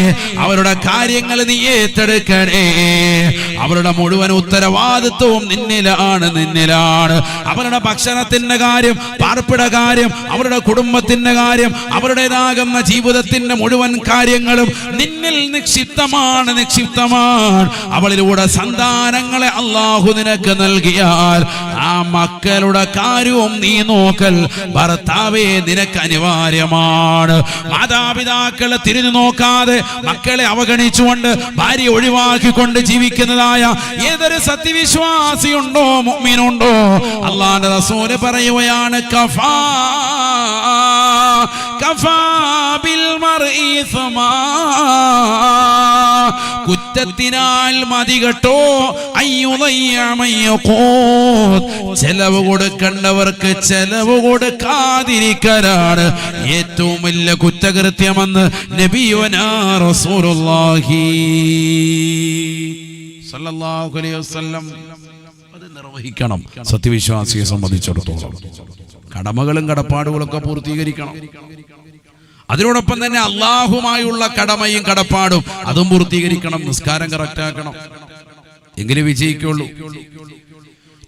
അവരുടെ കാര്യങ്ങൾ നീ ഏറ്റെടുക്കണേ. അവരുടെ മുഴുവൻ ഉത്തരവാദിത്വവും നിന്നിലാണ്. അവരുടെ ഭക്ഷണത്തിന്റെ കാര്യം, പാർപ്പിട കാര്യം, അവരുടെ കുടുംബത്തിന്റെ കാര്യം, അവരുടേതാകുന്ന ജീവിതത്തിന്റെ മുഴുവൻ കാര്യങ്ങളും നിന്നിൽ നിക്ഷിപ്തമാണ്. അവളിലൂടെ സന്താനങ്ങളെ അല്ലാഹു നിനക്ക് നൽകിയാൽ ആ മക്കളുടെ കാര്യവും നീ നോക്കൽ ഭർത്താവേ നിനക്ക് അനിവാര്യമാണ്. മാതാപിതാക്കളെ തിരിഞ്ഞു നോക്കാതെ മക്കളെ അവഗണിച്ചുകൊണ്ട് ഭാര്യ ഒഴിവാക്കിക്കൊണ്ട് ജീവിക്കുന്നതായ ഏതൊരു സത്യവിശ്വാസിയുണ്ടോ, മുഅ്മിനുണ്ടോ, അല്ലാഹുവിന്റെ റസൂൽ പറയുകയാണ്, കഫാ ബിൽ മർഇ സമാ, കുറ്റത്തിനാൽ മതി കേട്ടോ. ചെലവ് കൊടുക്കേണ്ടവർക്ക് ചെലവ് കൊടുക്കാതിരിക്കലാണ് ഏറ്റവും വലിയ കുറ്റകൃത്യമെന്ന് നബിയുനാ റസൂലുള്ളാഹി സല്ലല്ലാഹു അലൈഹി വസല്ലം അത് നിർവഹിക്കണം. സത്യവിശ്വാസിയെ സംബന്ധിച്ചിടത്തോളം കടമകളും കടപ്പാടുകളൊക്കെ പൂർത്തീകരിക്കണം. അതിനോടൊപ്പം തന്നെ അള്ളാഹുമായുള്ള കടമയും കടപ്പാടും അതും പൂർത്തീകരിക്കണം. നിസ്കാരം കറക്റ്റ് ആക്കണം, എങ്ങനെ വിജയിക്കുള്ളൂ.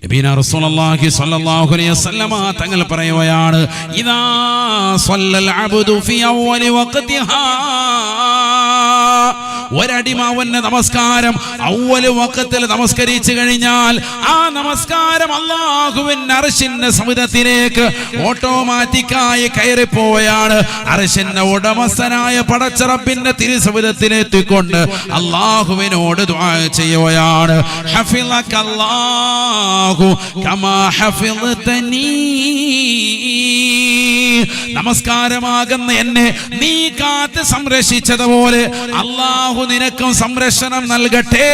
നബീന റസൂലുള്ളാഹി സ്വല്ലല്ലാഹു അലൈഹി വസല്ലമ തങ്ങൾ പറയുകയാണ്, ഇദാ സ്വല്ലൽ അബ്ദു ഫി അവ്വലി വഖതിഹാ, ഒരടിമാവന്റെ നമസ്കാരം അവ്വല് വഖത്തിൽ നമസ്കരിച്ചു കഴിഞ്ഞാൽ ആ നമസ്കാരം അല്ലാഹുവിന്റെ അർശിന്റെ സമുദ്രത്തിലേക്ക് ഓട്ടോമാറ്റിക്കായി കയറിപ്പോവുകയാണ്. അർശിന്റെ ഉടമസ്ഥനായ പടച്ച റബ്ബിന്റെ തിരുസമുദ്രത്തിലെത്തിക്കൊണ്ട് അല്ലാഹുവിനോട് ദുആ ചെയ്യുകയാണ്, ഹഫിളകല്ലാഹു കമാ ഹഫിളതനീ, നമസ്കാരമാകുന്ന എന്നെ നീ കാത്ത് സംരക്ഷിച്ചതുപോലെ അല്ലാഹു നിനക്കും സംരക്ഷണം നൽകട്ടെ,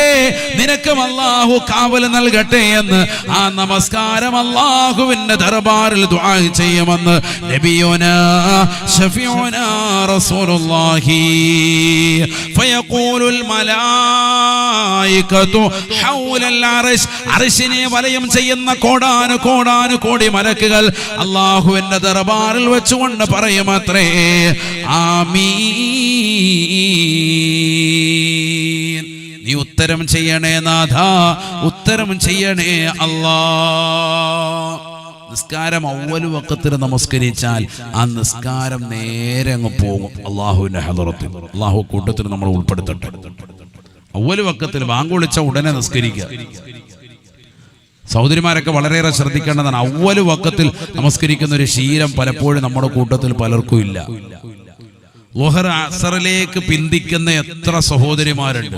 നിനക്കും അല്ലാഹു കാവൽ നൽകട്ടെ എന്ന് ആ നമസ്കാരം അല്ലാഹുവിന്റെ ദർബാറിൽ ദുആ ചെയ്യുമെന്ന് നബിയുനാ ശഫീഉനാ റസൂലുള്ളാഹി. ഫയഖൂലുൽ മലായികതു ഹൗലൽ അർശ്, അർശിനെ വലയം ചെയ്യുന്ന കോടാനു കോടി മലക്കുകൾ അല്ലാഹുവിന്റെ ദർബാറിൽ വെച്ചുകൊണ്ട് പറയുമത്രേ, ആമീൻ. നീ ഉത്തരം ചെയ്യണേ നാഥ, ഉത്തരം ചെയ്യണേ അല്ലാ. നിസ്കാരം അവ്വല് വഖത്തിൽ നമസ്കരിച്ചാൽ ആ നിസ്കാരം നേരെ അങ്ങ് പോകും അല്ലാഹുവിന്റെ ഹദറത്തിൽ. അല്ലാഹു കൂട്ടത്തിൽ നമ്മൾ ഉൾപ്പെടുത്തട്ടെ. അവ്വല് വഖത്തിൽ ബാങ്ക് വിളിച്ച ഉടനെ നിസ്കരിക്കുക. സഹോദരിമാരൊക്കെ വളരെയേറെ ശ്രദ്ധിക്കേണ്ടതാണ്. അവ്വല് വഖത്തിൽ നമസ്കരിക്കുന്ന ഒരു ശീലം പലപ്പോഴും നമ്മുടെ കൂട്ടത്തിൽ പലർക്കും ഇല്ല. ളുഹർ അസറിലേക്ക് പിന്തിക്കുന്ന എത്ര സഹോദരിമാരുണ്ട്.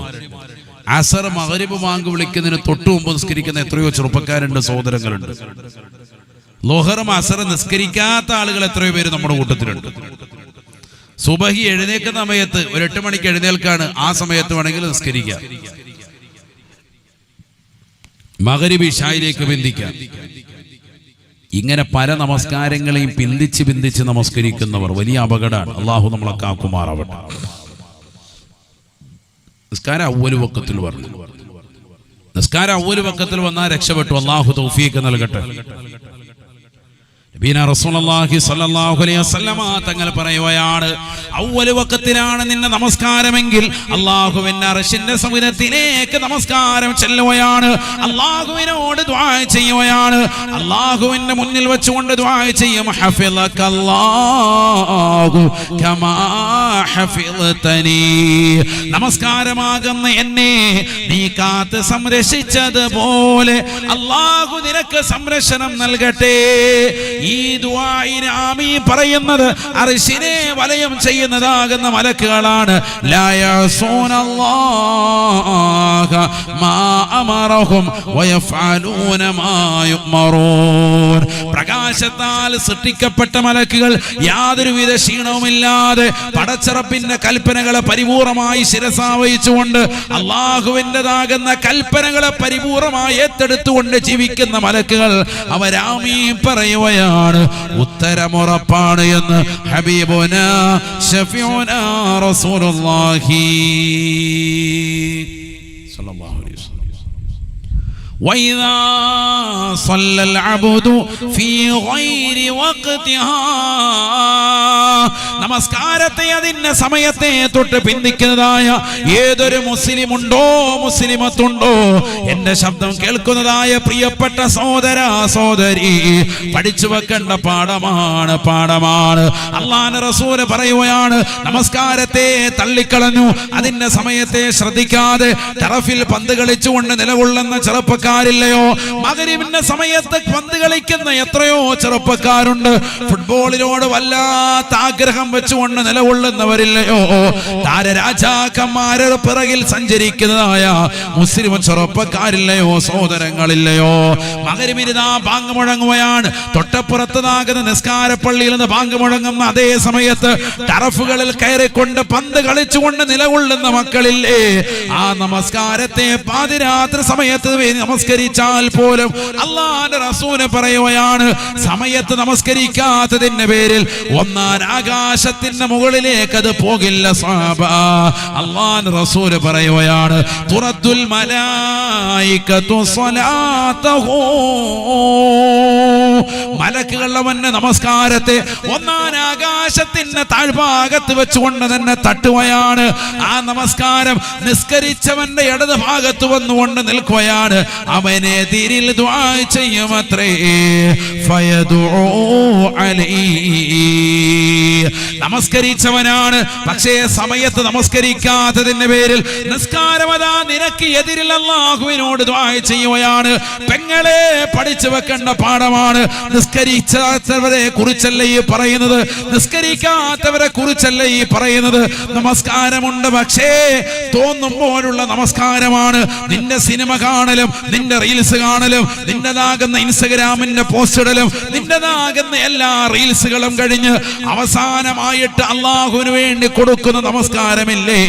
അസർ മഗ്രിബ് ബാങ്ക് വിളിക്കുന്നതിന് തൊട്ടു മുമ്പ് നിസ്കരിക്കുന്ന എത്രയോ ചെറുപ്പക്കാരുണ്ട്, സഹോദരങ്ങളുണ്ട്. ളുഹറും അസർ നിസ്കരിക്കാത്ത ആളുകൾ എത്രയോ പേര് നമ്മുടെ കൂട്ടത്തിലുണ്ട്. സുബഹി എഴുന്നേക്കുന്ന സമയത്ത് ഒരു 8 മണിക്ക് എഴുന്നേൽക്കാണ്, ആ സമയത്ത് വേണമെങ്കിൽ നിസ്കരിക്കാം. മഗ്രിബ് ഇശായിലേക്ക് പിന്തിക്കാം. ഇങ്ങനെ പല നമസ്കാരങ്ങളെയും പിന്തിച്ച് നമസ്കരിക്കുന്നവർ വലിയ അപകടമാണ്. അള്ളാഹു നമ്മളെ കാക്കുമാറാവട്ടെ. നിസ്കാരം അവ്വല് വഖത്തിൽ പറഞ്ഞു. നിസ്കാരം അവ്വല് വഖത്തിൽ വന്നാൽ രക്ഷപ്പെട്ടു. അള്ളാഹു തൗഫീഖ് നൽകട്ടെ. നബീന റസൂലുള്ളാഹി സ്വല്ലല്ലാഹു അലൈഹി വസല്ലമ തങ്ങൾ പറയുകയാണ്, അവ്വല് വഖത്തിലാണ് നിന്റെ നമസ്കാരമെങ്കിൽ അല്ലാഹുവിന്റെ അർശിന്റെ സമുദ്രത്തിലേക്ക് നമസ്കാരം ചെല്ലുകയാണ്. അല്ലാഹുവിനോട് തങ്ങളോട് ദുആ ചെയ്യുകയാണ്. അല്ലാഹുവിന്റെ മുന്നിൽ വെച്ചുകൊണ്ട് ദുആ ചെയ്യും. ഹഫിളകല്ലാഹു കമാ ഹഫിളതനി, നമസ്കാരമാകുന്ന എന്നെ നീ കാത്ത് സംരക്ഷിച്ചതുപോലെ അല്ലാഹു നിനക്ക് സംരക്ഷണം നൽകട്ടെ. ഈ ദുആഇന് ആമീൻ പറയുന്നത് അർശിനെ വലയം ചെയ്യുന്നതാകുന്ന മലക്കുകളാണ്. ലാ യഅസൂനല്ലാഹ മാ അമറഹും വയഫഅലൂന മാ യുഅ്മറൂൻ. പ്രകാശത്താൽ സൃഷ്ടിക്കപ്പെട്ട മലക്കുകൾ യാതൊരുവിധ ക്ഷീണവുമില്ലാതെ പടച്ചറപ്പിന്റെ കൽപ്പനകളെ പരിപൂർണമായി ശിരസാവഹിച്ചുകൊണ്ട് അള്ളാഹുവിൻ്റെതാകുന്ന കൽപ്പനകളെ പരിപൂർണമായി ഏറ്റെടുത്തുകൊണ്ട് ജീവിക്കുന്ന മലക്കുകൾ അവരാമീൻ പറയുകയാണ്. ഉത്തരമുറപ്പാണ് എന്ന് ഹബീബുനാ ശഫീഉനാ റസൂലുള്ളാഹി സ്വല്ലല്ലാഹു അലൈഹി വസല്ലം. وَإِذَا صَلَّى الْعَبْدُ فِي غَيْرِ وَقْتِهَا, നമസ്കാരത്തെ അതിന്റെ സമയത്തെ തൊട്ട് പിന്തിക്കുന്നതായ ഏതൊരു മുസ്ലിമുണ്ടോ മുസ്ലിമത്തുണ്ടോ, എന്റെ ശബ്ദം കേൾക്കുന്നതായ പ്രിയപ്പെട്ട സഹോദര സഹോദരി, പഠിച്ചു വെക്കേണ്ട പാഠമാണ്. അല്ലാഹുവിന്റെ റസൂൽ പറയുകയാണ്, നമസ്കാരത്തെ തള്ളിക്കളഞ്ഞു, അതിന്റെ സമയത്തെ ശ്രദ്ധിക്കാതെ ടറഫിൽ പന്ത് കളിച്ചുകൊണ്ട് നിലകൊള്ളുന്ന ചെറുപ്പക്കാരില്ലയോ? മഗ്‌രിബിന്റെ സമയത്ത് പന്ത് കളിക്കുന്ന എത്രയോ ചെറുപ്പക്കാരുണ്ട്. ഫുട്ബോളിനോട് വല്ലാത്ത ആഗ്രഹം വെച്ചുകൊണ്ട് നിലകൊള്ളുന്നവരില്ലയോ? താരരാജാക്കന്മാരുടെ പിറകിൽ സഞ്ചരിക്കുന്നതായ മുസ്ലിം ചെറുപ്പക്കാരില്ലയോ? സഹോദരങ്ങളില്ലയോ? മഗ്‌രിബിന് ബാങ്ക് മുഴങ്ങുകയാണ്. തൊട്ടപ്പുറത്തതാകുന്ന നിസ്കാരപ്പള്ളിയിൽ നിന്ന് ബാങ്ക് മുഴങ്ങുന്ന അതേ സമയത്ത് ടറഫുകളിൽ കയറിക്കൊണ്ട് പന്ത് കളിച്ചുകൊണ്ട് നിലകൊള്ളുന്ന മക്കളില്ലേ? ആ നമസ്കാരത്തെ പാതിരാത്രി സമയത്ത് നമസ്കരിച്ചാൽ പോലും അല്ലാഹുവിന്റെ റസൂൽ പറയുകയാണ്, സമയത്ത് നമസ്കരിക്കാത്തതിന്റെ പേരിൽ ഒന്നാം ആകാശത്തിന്റെ മുകളിലേക്ക് അത് പോകില്ല സ്വഹാബ. അല്ലാഹുവിന്റെ റസൂൽ പറയുകയാണ്, തുറദ്ദുൽ മലായികതു സ്വലാതഹു, മലക്കുകൾ അവന്റെ നമസ്കാരത്തെ ഒന്നാം ആകാശത്തിന്റെ താഴ്ഭാഗത്ത് വെച്ചുകൊണ്ട് തന്നെ തട്ടുകയാണ്. ആ നമസ്കാരം നിസ്കരിച്ചവന്റെ ഇടത് ഭാഗത്ത് വന്നുകൊണ്ട് നിൽക്കുകയാണ്. അവനെതിരിൽ ദുആ ചെയ്യുമത്രേ. ഫയദുഉ അലൈഹി, നമസ്കരിച്ചവനാണ്, പക്ഷേ സമയത്ത് നമസ്കരിക്കാത്തതിന്റെ പേരിൽ നിസ്കാരമതാ നിനക്ക് എതിരിൽ അല്ലാഹുവിനോട് ദുആ ചെയ്യുകയാണ്. പെങ്ങളെ, പഠിച്ചു വെക്കേണ്ട പാഠമാണ്. നിസ്കരിക്കാത്തവരെ കുറിച്ചല്ല ഈ പറയുന്നത്, നിസ്കരിക്കാത്തവരെ കുറിച്ചല്ല ഈ പറയുന്നത്. നമസ്കാരമുണ്ട്, പക്ഷേ തോന്നുമ്പോഴുള്ള നമസ്കാരമാണ്. നിന്റെ സിനിമ കാണലും, നിന്റെ റീൽസ് കാണലും, നിന്റേതാകുന്ന ഇൻസ്റ്റഗ്രാമിന്റെ പോസ്റ്റ് ഇടലും, നിന്റേതാകുന്ന എല്ലാ റീൽസുകളും കഴിഞ്ഞ് അവസാനമായിട്ട് അള്ളാഹുവിന് വേണ്ടി കൊടുക്കുന്ന നമസ്കാരമില്ലേ?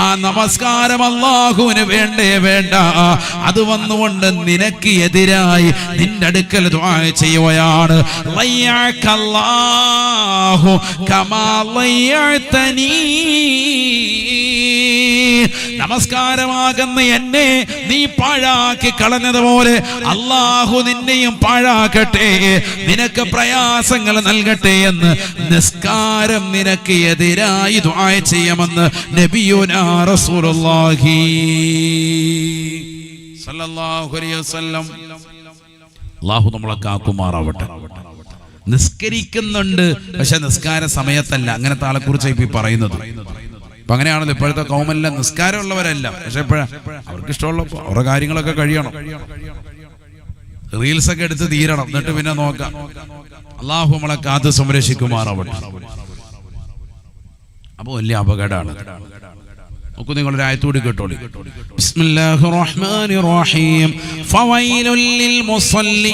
ആ നമസ്കാരം അള്ളാഹുവിന് വേണ്ടേ വേണ്ട. അത് വന്നുകൊണ്ട് നിനക്ക് എതിരായി നിന്റെ അടുക്കൽ ദുആ ചെയ്യുകയാണ്. ലയ്യഅകല്ലാഹു കമാ ലയ്യഅതനീ, നമസ്കാരമാകുന്ന എന്നെ നീ പാഴാക്കി കളഞ്ഞതുപോലെ അല്ലാഹു നിന്നെയും പാഴാക്കട്ടെ, നിനക്ക് പ്രയാസങ്ങൾ നൽകട്ടെ എന്ന് നിസ്കാരം നിനക്ക് എതിരായി ദുആ ചെയ്യുമെന്ന് നബിയുനാ റസൂലുള്ളാഹി സ്വല്ലല്ലാഹു അലൈഹി വസല്ലം. അല്ലാഹു നമ്മളെ കാക്കുമാറാവട്ടെ. നിസ്കരിക്കുന്നുണ്ട്, പക്ഷെ നിസ്കാര സമയത്തല്ല. അങ്ങനത്തെ ആളെ കുറിച്ച് ഇപ്പൊ പറയുന്നത്. അപ്പൊ അങ്ങനെയാണല്ലോ ഇപ്പോഴത്തെ കൗമെല്ലാം നിസ്കാരമുള്ളവരല്ല, പക്ഷെ എപ്പോഴാ അവർക്ക് ഇഷ്ടമുള്ള അവരുടെ കാര്യങ്ങളൊക്കെ കഴിയണം, റീൽസ് ഒക്കെ എടുത്ത് തീരണം, എന്നിട്ട് പിന്നെ നോക്കാം. അള്ളാഹു നമ്മളെ കാത്ത് സംരക്ഷിക്കുമാറാവട്ടെ. അപ്പൊ വലിയ അപകടമാണ്. നോക്കൂ, നിങ്ങളൊരു ആയത്തൂടി കേട്ടോളി. ബിസ്മില്ലാഹിർ റഹ്മാനിർ റഹീം. ഫവൈലുൽ ലിൽ മുസല്ലീൻ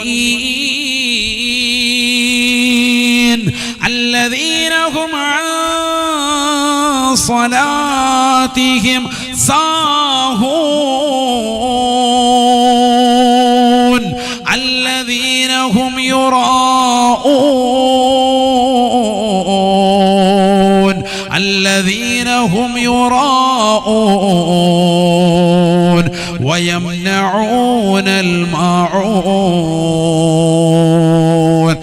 അല്ലദീന ഹും അൻ സ്വലാത്തിഹിം സാഹൂൻ അല്ലദീന ഹും യുറാഊൻ الذين هم يراءون ويمنعون الماعون.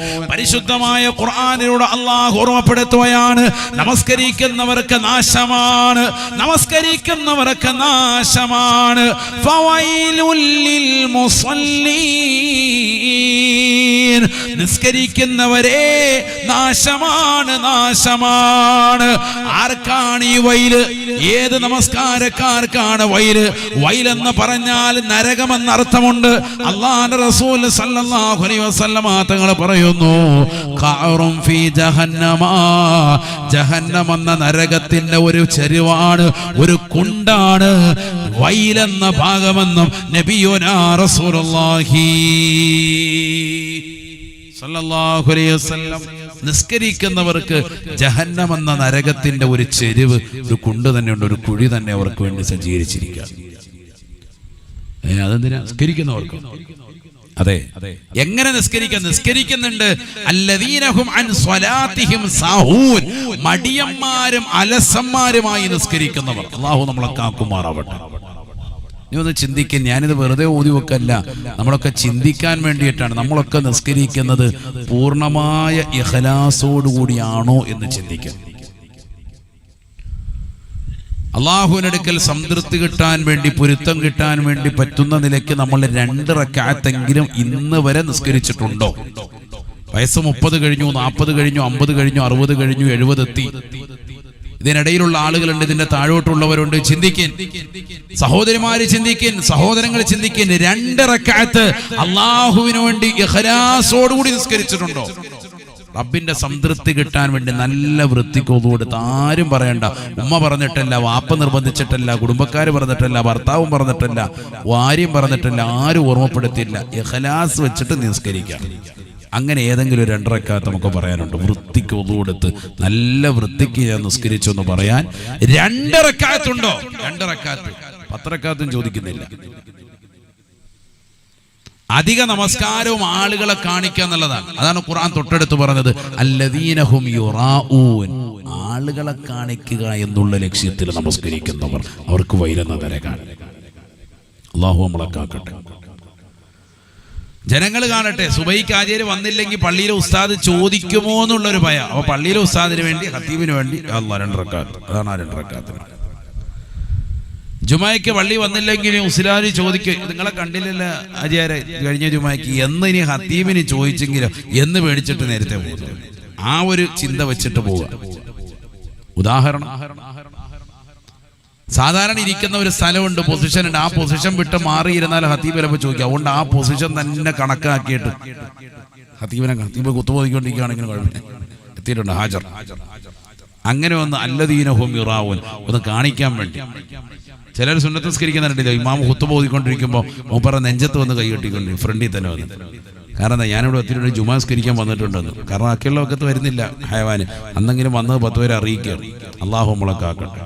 പരിശുദ്ധമായ ഖുർആനിലൂടെ അല്ലാഹു ഓർമ്മപ്പെടുത്തുകയാണ്, നമസ്കരിക്കുന്നവർക്ക് നാശമാണ്, നമസ്കരിക്കുന്നവർക്ക് നാശമാണ്. ഫവൈലുൽ ലിൽ മുസല്ലീൻ, നിസ്കരിക്കുന്നവരെ നാശമാണ്, നാശമാണ്. ആർക്കാണ് ഈ വൈല്? ഏത് നമസ്കാരക്കാർക്കാണ് വൈല്? വൈലെന്ന് പറഞ്ഞാൽ നരകമെന്ന അർത്ഥമുണ്ട്. അല്ലാഹുവിന്റെ റസൂൽ സല്ലല്ലാഹു അലൈഹി വസല്ലമ തങ്ങൾ പറയുന്നു, ഖഅറും ഫീ ജഹന്നമ, ജഹന്നം എന്ന നരകത്തിന്റെ ഒരു ചെരുവാണ്, ഒരു കുണ്ടാണ് വൈലെന്ന ഭാഗമെന്നും നബിയുനാ റസൂലുള്ളാഹി സല്ലല്ലാഹു അലൈഹി വസല്ലം. നിസ്കരിക്കുന്നവർക്ക് ജഹന്നം എന്ന നരകത്തിന്റെ ഒരു ചെരുവ്, ഒരു കുണ്ട് തന്നെയുണ്ട്, ഒരു കുഴി തന്നെ അവർക്ക് വേണ്ടി സജ്ജീകരിച്ചിരിക്കുക. അതെന്തിനാ? നിസ്കരിക്കുന്നവർക്ക്. അതെ, എങ്ങനെ നിസ്കരിക്കാൻ? നിസ്കരിക്കുന്നുണ്ട്. അല്ലദീനഹും അൻ സ്വലാത്തിഹിം സാഹൂൻ, മടിയന്മാരും അലസന്മാരുമായി നിസ്കരിക്കുന്നവർ. അല്ലാഹു നമ്മളെ കാക്കുമാറാവട്ടെ. നീ ഒന്ന് ചിന്തിക്കാൻ, ഞാനിത് വെറുതെ ഓതി വെക്കല്ല, നമ്മളൊക്കെ ചിന്തിക്കാൻ വേണ്ടിയിട്ടാണ്. നമ്മളൊക്കെ നിസ്കരിക്കുന്നത് പൂർണ്ണമായ ഇഖ്ലാസോടുകൂടിയാണോ എന്ന് ചിന്തിക്കാൻ. അള്ളാഹുവിനടുക്കൽ സംതൃപ്തി കിട്ടാൻ വേണ്ടി, പൊരുത്തം കിട്ടാൻ വേണ്ടി പറ്റുന്ന നിലയ്ക്ക് നമ്മൾ 2 റക്അത്തെങ്കിലും ഇന്ന് വരെ നിസ്കരിച്ചിട്ടുണ്ടോ? വയസ്സ് 30 കഴിഞ്ഞു, 40 കഴിഞ്ഞു, 50 കഴിഞ്ഞു, 60 കഴിഞ്ഞു, 70 എത്തി. ഇതിനിടയിലുള്ള ആളുകളുണ്ട്, ഇതിന്റെ താഴോട്ടുള്ളവരുണ്ട്. ചിന്തിക്കിൻ സഹോദരിമാര്, ചിന്തിക്കിൻ സഹോദരങ്ങൾ, ചിന്തിക്കിൻ. 2 റക്അത്ത് അള്ളാഹുവിന് വേണ്ടി ഇഖ്ലാസോടുകൂടി നിസ്കരിച്ചിട്ടുണ്ടോ? റബ്ബിന്റെ സംതൃപ്തി കിട്ടാൻ വേണ്ടി നല്ല വൃത്തിക്ക് ഒതു കൊടുത്ത്. ആരും പറയണ്ട, ഉമ്മ പറഞ്ഞിട്ടല്ല, വാപ്പ നിർബന്ധിച്ചിട്ടല്ല, കുടുംബക്കാർ പറഞ്ഞിട്ടല്ല, ഭർത്താവും പറഞ്ഞിട്ടല്ല, ആരും പറഞ്ഞിട്ടല്ല, ആരും ഓർമ്മപ്പെടുത്തിയില്ല. ഇഖ്ലാസ് വെച്ചിട്ട് നിസ്കരിക്കാം. അങ്ങനെ ഏതെങ്കിലും 2 റക്അത്ത് നമുക്ക് പറയാനുണ്ട്. വൃത്തിക്ക് ഒതു കൊടുത്ത് നല്ല വൃത്തിക്ക് ഞാൻ നിസ്കരിച്ചു എന്ന് പറയാൻ 2 റക്അത്തുണ്ടോ? 2 റക്അത്ത്, 10 റക്അത്തും ചോദിക്കുന്നില്ല. അധിക നമസ്കാരവും ആളുകളെ കാണിക്കുക എന്നുള്ളതാണ്. അതാണ് ഖുർആൻ തൊട്ടടുത്ത് പറഞ്ഞത്, അല്ലദീനഹും യുറാഊൻ, ആളുകളെ കാണിക്കുക എന്നുള്ള ലക്ഷ്യത്തിൽ നമസ്കരിക്കുന്നവർ, അവർക്ക് വൈലെന്ന നരകാണ്. അല്ലാഹു നമ്മളെ കാക്കട്ടെ. ജനങ്ങൾ കാണട്ടെ, സുബഹിക്ക് ആചാര്യ വന്നില്ലെങ്കിൽ പള്ളിയിലെ ഉസ്താദ് ചോദിക്കുമോ എന്നുള്ളൊരു ഭയം. അപ്പൊ പള്ളിയിലെ ഉസ്താദിന് വേണ്ടി, ഖത്തീബിന് വേണ്ടി 2 റക്അത്ത്. അതാണ് ആ 2 റക്അത്ത്. ജുമായ്ക്ക് പള്ളി വന്നില്ലെങ്കിൽ ഉസ്താദ് ചോദിക്കും, നിങ്ങളെ കണ്ടില്ലല്ല ആചാര്യ കഴിഞ്ഞ ജുമായ്ക്ക്, എന്ന് ഇനി ഖത്തീബിന് ചോദിച്ചെങ്കിലോ എന്ന് പേടിച്ചിട്ട് നേരത്തെ പോകുന്നു. ആ ഒരു ചിന്ത വെച്ചിട്ട് പോവുക. ഉദാഹരണം, സാധാരണ ഇരിക്കുന്ന ഒരു സ്ഥലമുണ്ട്, പൊസിഷൻ ഉണ്ട്. ആ പൊസിഷൻ വിട്ട് മാറിയിരുന്നാൽ ഖത്തീബ് ചിലപ്പോൾ ചോദിക്കുക. അതുകൊണ്ട് ആ പൊസിഷൻ തന്നെ കണക്കാക്കിയിട്ട് ഖത്തീബ് കുത്തുപോദിക്കൊണ്ടിരിക്കുകയാണെങ്കിലും കുഴപ്പമില്ല, എത്തിയിട്ടുണ്ട് ഹാജർ. അങ്ങനെ ഒന്ന് അല്ലദീനഹും യുറാഊൻ, ഒന്ന് കാണിക്കാൻ വേണ്ടി. ചിലർ സുന്നത്ത് നിസ്കരിക്കുന്നുണ്ടല്ലോ, ഇമാം ഖുത്ബ ഓതിക്കൊണ്ടിരിക്കുമ്പോൾ മൂപ്പറ നെഞ്ചത്ത് വന്ന് കൈ കെട്ടിക്കൊണ്ടിരിക്കും, ഫ്രണ്ടിൽ തന്നെ വന്ന്. കാരണം എന്താ? ഞാനിവിടെ ഒത്തിരി ജുമാ നിസ്കരിക്കാൻ വന്നിട്ടുണ്ടെന്ന്. കാരണം ബാക്കിയുള്ള ഒക്കത്ത് വരുന്നില്ല ഹയവാന്. അന്നെങ്കിലും വന്നത് 10 പേരെ അറിയിക്കുകയാണ്. അല്ലാഹു നമ്മളെ കാക്കട്ടെ.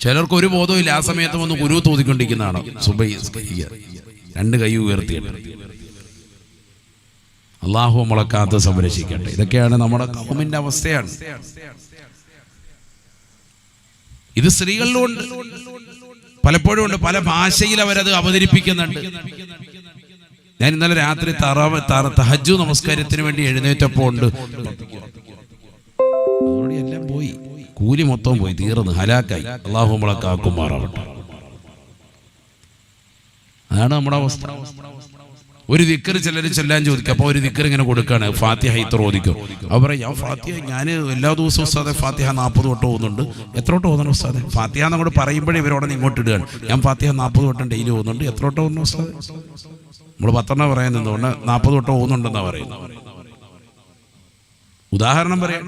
ചിലർക്ക് ഒരു ബോധവും ഇല്ല, ആ സമയത്ത് വന്ന് കുരു തോതിക്കൊണ്ടിരിക്കുന്നതാണ്. സുബഹി 2 കൈ ഉയർത്തിയിട്ട്. അല്ലാഹു നമ്മളെ കാത്ത് സംരക്ഷിക്കട്ടെ. ഇതൊക്കെയാണ് നമ്മുടെ ഖൗമിന്റെ അവസ്ഥയാണ്. ഇത് സ്ത്രീകളിലുണ്ട്, പലപ്പോഴും ഉണ്ട്. പല ഭാഷയിൽ അവരത് അവതരിപ്പിക്കുന്നുണ്ട്. ഞാൻ ഇന്നലെ രാത്രി തഹജ്ജുദ് നമസ്കാരത്തിന് വേണ്ടി എഴുന്നേറ്റപ്പോൾ ഉണ്ട്, എല്ലാം പോയി, കൂലി മൊത്തം പോയി, തീർന്ന് ഹലാക്കായി. അല്ലാഹു നമ്മളെ കാക്കുമാറാവട്ടെ. അതാണ് നമ്മുടെ അവസ്ഥ. ഒരു ദിക്ർ ചിലർ ചെല്ലാൻ ചോദിക്കും. അപ്പോൾ ഒരു ദിക്ർ ഇങ്ങനെ കൊടുക്കുകയാണ്, ഫാത്തിഹ ഇത്ര ഓദിക്കും. അവർ പറയും, ഞാൻ എല്ലാ ദിവസവും ഉസ്താദെ ഫാത്തിഹ 40 വട്ടം ഓതുന്നുണ്ട്. എത്ര വട്ടം ഓതണം ഉസ്താദെ? ഫാത്തിഹ എന്നോട് പറയുമ്പോഴേ ഇവരോടെ ഇങ്ങോട്ട് ഇടുകയാണ്. ഞാൻ ഫാത്തിഹ 40 വട്ടം ഡെയിലി ഓതുന്നുണ്ട്. എത്ര വട്ടം ഓതണം ഉസ്താദെ? നമ്മൾ 10 പറയുന്നതുകൊണ്ട് 40 വട്ടം ഓതുന്നുണ്ടെന്നാണ് പറയുന്നത്. ഉദാഹരണം പറയാം,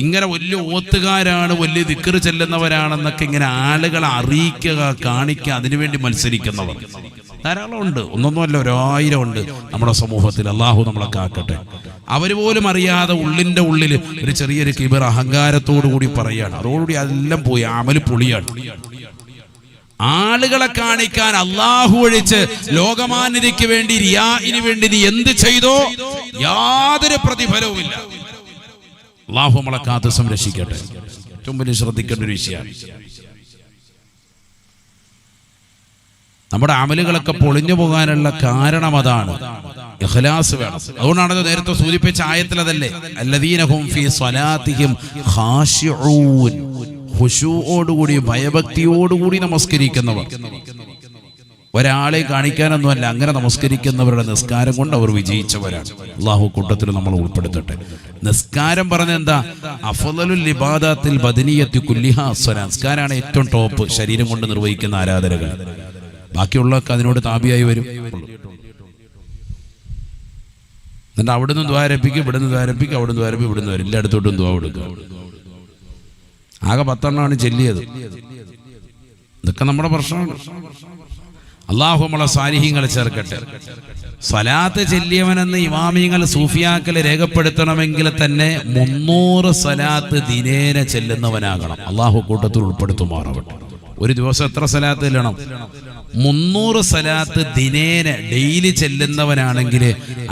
ഇങ്ങനെ വലിയ ഓത്തുകാരാണ്, വലിയ ദിക്ർ ചെല്ലുന്നവരാണെന്നൊക്കെ ഇങ്ങനെ ആളുകളെ അറിയിക്കുക, കാണിക്കുക, അതിനുവേണ്ടി മത്സരിക്കുന്നവർ ധാരാളം ഉണ്ട്. ഒന്നൊന്നുമല്ല, 1000 ഉണ്ട് നമ്മുടെ സമൂഹത്തിൽ. അല്ലാഹു നമ്മളെ കാക്കട്ടെ. അവര് പോലും അറിയാതെ ഉള്ളിന്റെ ഉള്ളിൽ ഒരു ചെറിയൊരു കിബർ, അഹങ്കാരത്തോടു കൂടി പറയാണ്. അതോടുകൂടി അതെല്ലാം പോയി, അമല് പൊളിയാണ്. ആളുകളെ കാണിക്കാൻ അല്ലാഹു ഒഴിച്ച് ലോകമാന്യതയ്ക്ക് വേണ്ടി, റിയാഇന് വേണ്ടി നീ എന്ത് ചെയ്തോ യാതൊരു പ്രതിഫലവുമില്ല. അല്ലാഹു നമ്മളെ കാത്ത് സംരക്ഷിക്കട്ടെ. ഏറ്റവും വലിയ ശ്രദ്ധിക്കേണ്ട ഒരു വിഷയമാണ്. നമ്മുടെ അമലുകളൊക്കെ പൊളിഞ്ഞു പോകാനുള്ള കാരണം അതാണ്, ഇഖ്ലാസ് വേണം. അതുകൊണ്ടാണത് നേരത്തെ സൂചിപ്പിച്ച ആയത്തിൽ അതല്ലേ, അല്ലദീനഹും ഫീ സ്വലാത്തിഹിം ഖാശിഊൻ, ഖുശൂഓടുകൂടി ഭയഭക്തിയോടുകൂടി നമസ്കരിക്കുന്നവർ. ഒരാളെ കാണിക്കാനൊന്നുമല്ല, അങ്ങനെ നമസ്കരിക്കുന്നവരുടെ നിസ്കാരം കൊണ്ട് അവർ വിജയിച്ചവരാണ്. അല്ലാഹു കൂട്ടത്തിൽ നമ്മൾ ഉൾപ്പെടുത്തട്ടെ. നിസ്കാരം പറഞ്ഞ എന്താ, അഫ്ളലുൽ ഇബാദത്തിൽ ബദനിയത്തി കുല്ലിഹാ സ്വലാത്ത്. നിസ്കാരമാണ് ഏറ്റവും ടോപ്പ് ശരീരം കൊണ്ട് നിർവഹിക്കുന്ന ആരാധനകൾ. ബാക്കിയുള്ളതൊക്കെ അതിനോട് താപിയായി വരും. എന്നിട്ട് അവിടുന്ന് ദ്വാരപ്പിക്കും, ഇവിടുന്ന് ദ്വാരപ്പിക്കും, അവിടുന്ന് ദ്വാരപ്പിക്കും, ഇവിടുന്ന് വരും, എല്ലായിടത്തോട്ടും ദ്വാ കൊടുക്കുക. ആകെ 10 ചെല്ലിയത്. ഇതൊക്കെ നമ്മുടെ പ്രശ്നമാണ്. അള്ളാഹു നമ്മളെ സാലിഹീങ്ങളെ ചേർക്കട്ടെ. സ്വലാത്ത് ചെല്ലിയവനെന്ന് ഇമാമിങ്ങൾ സൂഫിയാക്കൾ രേഖപ്പെടുത്തണമെങ്കിൽ തന്നെ 300 സ്വലാത്ത് ദിനേന ചെല്ലുന്നവനാകണം. അള്ളാഹു കൂട്ടത്തിൽ ഉൾപ്പെടുത്തുമാറാവട്ടെ. ഒരു ദിവസം എത്ര സ്വലാത്ത് ചെല്ലണം? 300 സ്വലാത്ത് ദിനേന ഡെയിലി ചെല്ലുന്നവനാണെങ്കിൽ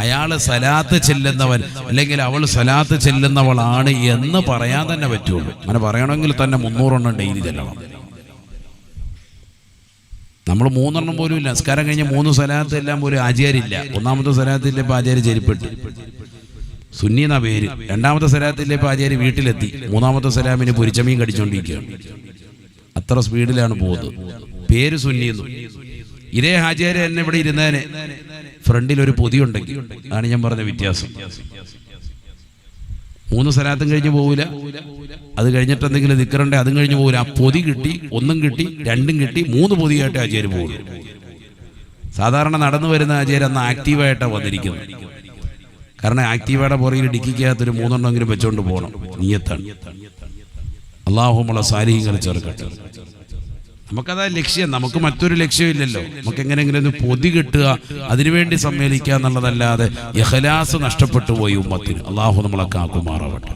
അയാൾ സ്വലാത്ത് ചെല്ലുന്നവൻ അല്ലെങ്കിൽ അവൾ സ്വലാത്ത് ചെല്ലുന്നവളാണ് എന്ന് പറയാൻ തന്നെ പറ്റുള്ളൂ. അങ്ങനെ പറയണമെങ്കിൽ തന്നെ 300 ഡെയിലി ചെല്ലണം. നമ്മൾ 3 പോലും ഇല്ല. നിസ്കാരം കഴിഞ്ഞ് 3 സ്വലാത്ത് എല്ലാം പോലും ആചാരില്ല. 1ാമത്തെ സ്വലാത്തില്ല, ഇപ്പം ആചാര്യ ചെരിപ്പെട്ട് സുന്നി എന്നാ പേര്. 2ാമത്തെ സ്വലാത്തില്ല, ഇപ്പം ആചാര്യ വീട്ടിലെത്തി. 3ാമത്തെ സ്വലാമിന് പൊരിച്ചമീൻ കടിച്ചുകൊണ്ടിരിക്കുകയാണ്. അത്ര സ്പീഡിലാണ് പോകുന്നത്. പേര് സുന്നിയെന്നു. ഇതേ ആചാര്യ തന്നെ ഇവിടെ ഇരുന്നേനെ ഫ്രണ്ടിൽ ഒരു പൊതിയുണ്ടെങ്കിൽ, അതാണ് ഞാൻ പറഞ്ഞ വ്യത്യാസം. 3 സ്വലാത്തും കഴിഞ്ഞ് പോവില്ല. അത് കഴിഞ്ഞിട്ട് എന്തെങ്കിലും നിക്കറുണ്ടെ അതും കഴിഞ്ഞ് പോകില്ല. ആ പൊതി കിട്ടി, 1 കിട്ടി, 2 കിട്ടി, 3 പൊതിയായിട്ട് ആചാര്യ പോകുള്ളൂ. സാധാരണ നടന്നു വരുന്ന ആചാര്യ അന്ന് ആക്റ്റീവായിട്ടാണ് വന്നിരിക്കുന്നത്. കാരണം ആക്റ്റീവയുടെ പുറകിൽ ഡിക്കിക്കകത്തൊരു 3 വെച്ചുകൊണ്ട് പോകണം. നിയ്യത്താണ്. അല്ലാഹു നമ്മളെ സാലിഹീങ്ങളെ ചേർക്കട്ടെ. നമുക്കതാ ലക്ഷ്യം. നമുക്ക് മറ്റൊരു ലക്ഷ്യമില്ലല്ലോ. നമുക്ക് എങ്ങനെയെങ്കിലും ഒന്ന് പൊതി കിട്ടുക, അതിനുവേണ്ടി സമ്മേളിക്കുക എന്നുള്ളതല്ലാതെ ഇഖ്ലാസ് നഷ്ടപ്പെട്ടു പോയി ഉമ്മത്തിന്. അല്ലാഹു നമ്മളെ കാക്കുമാറാവട്ടെ.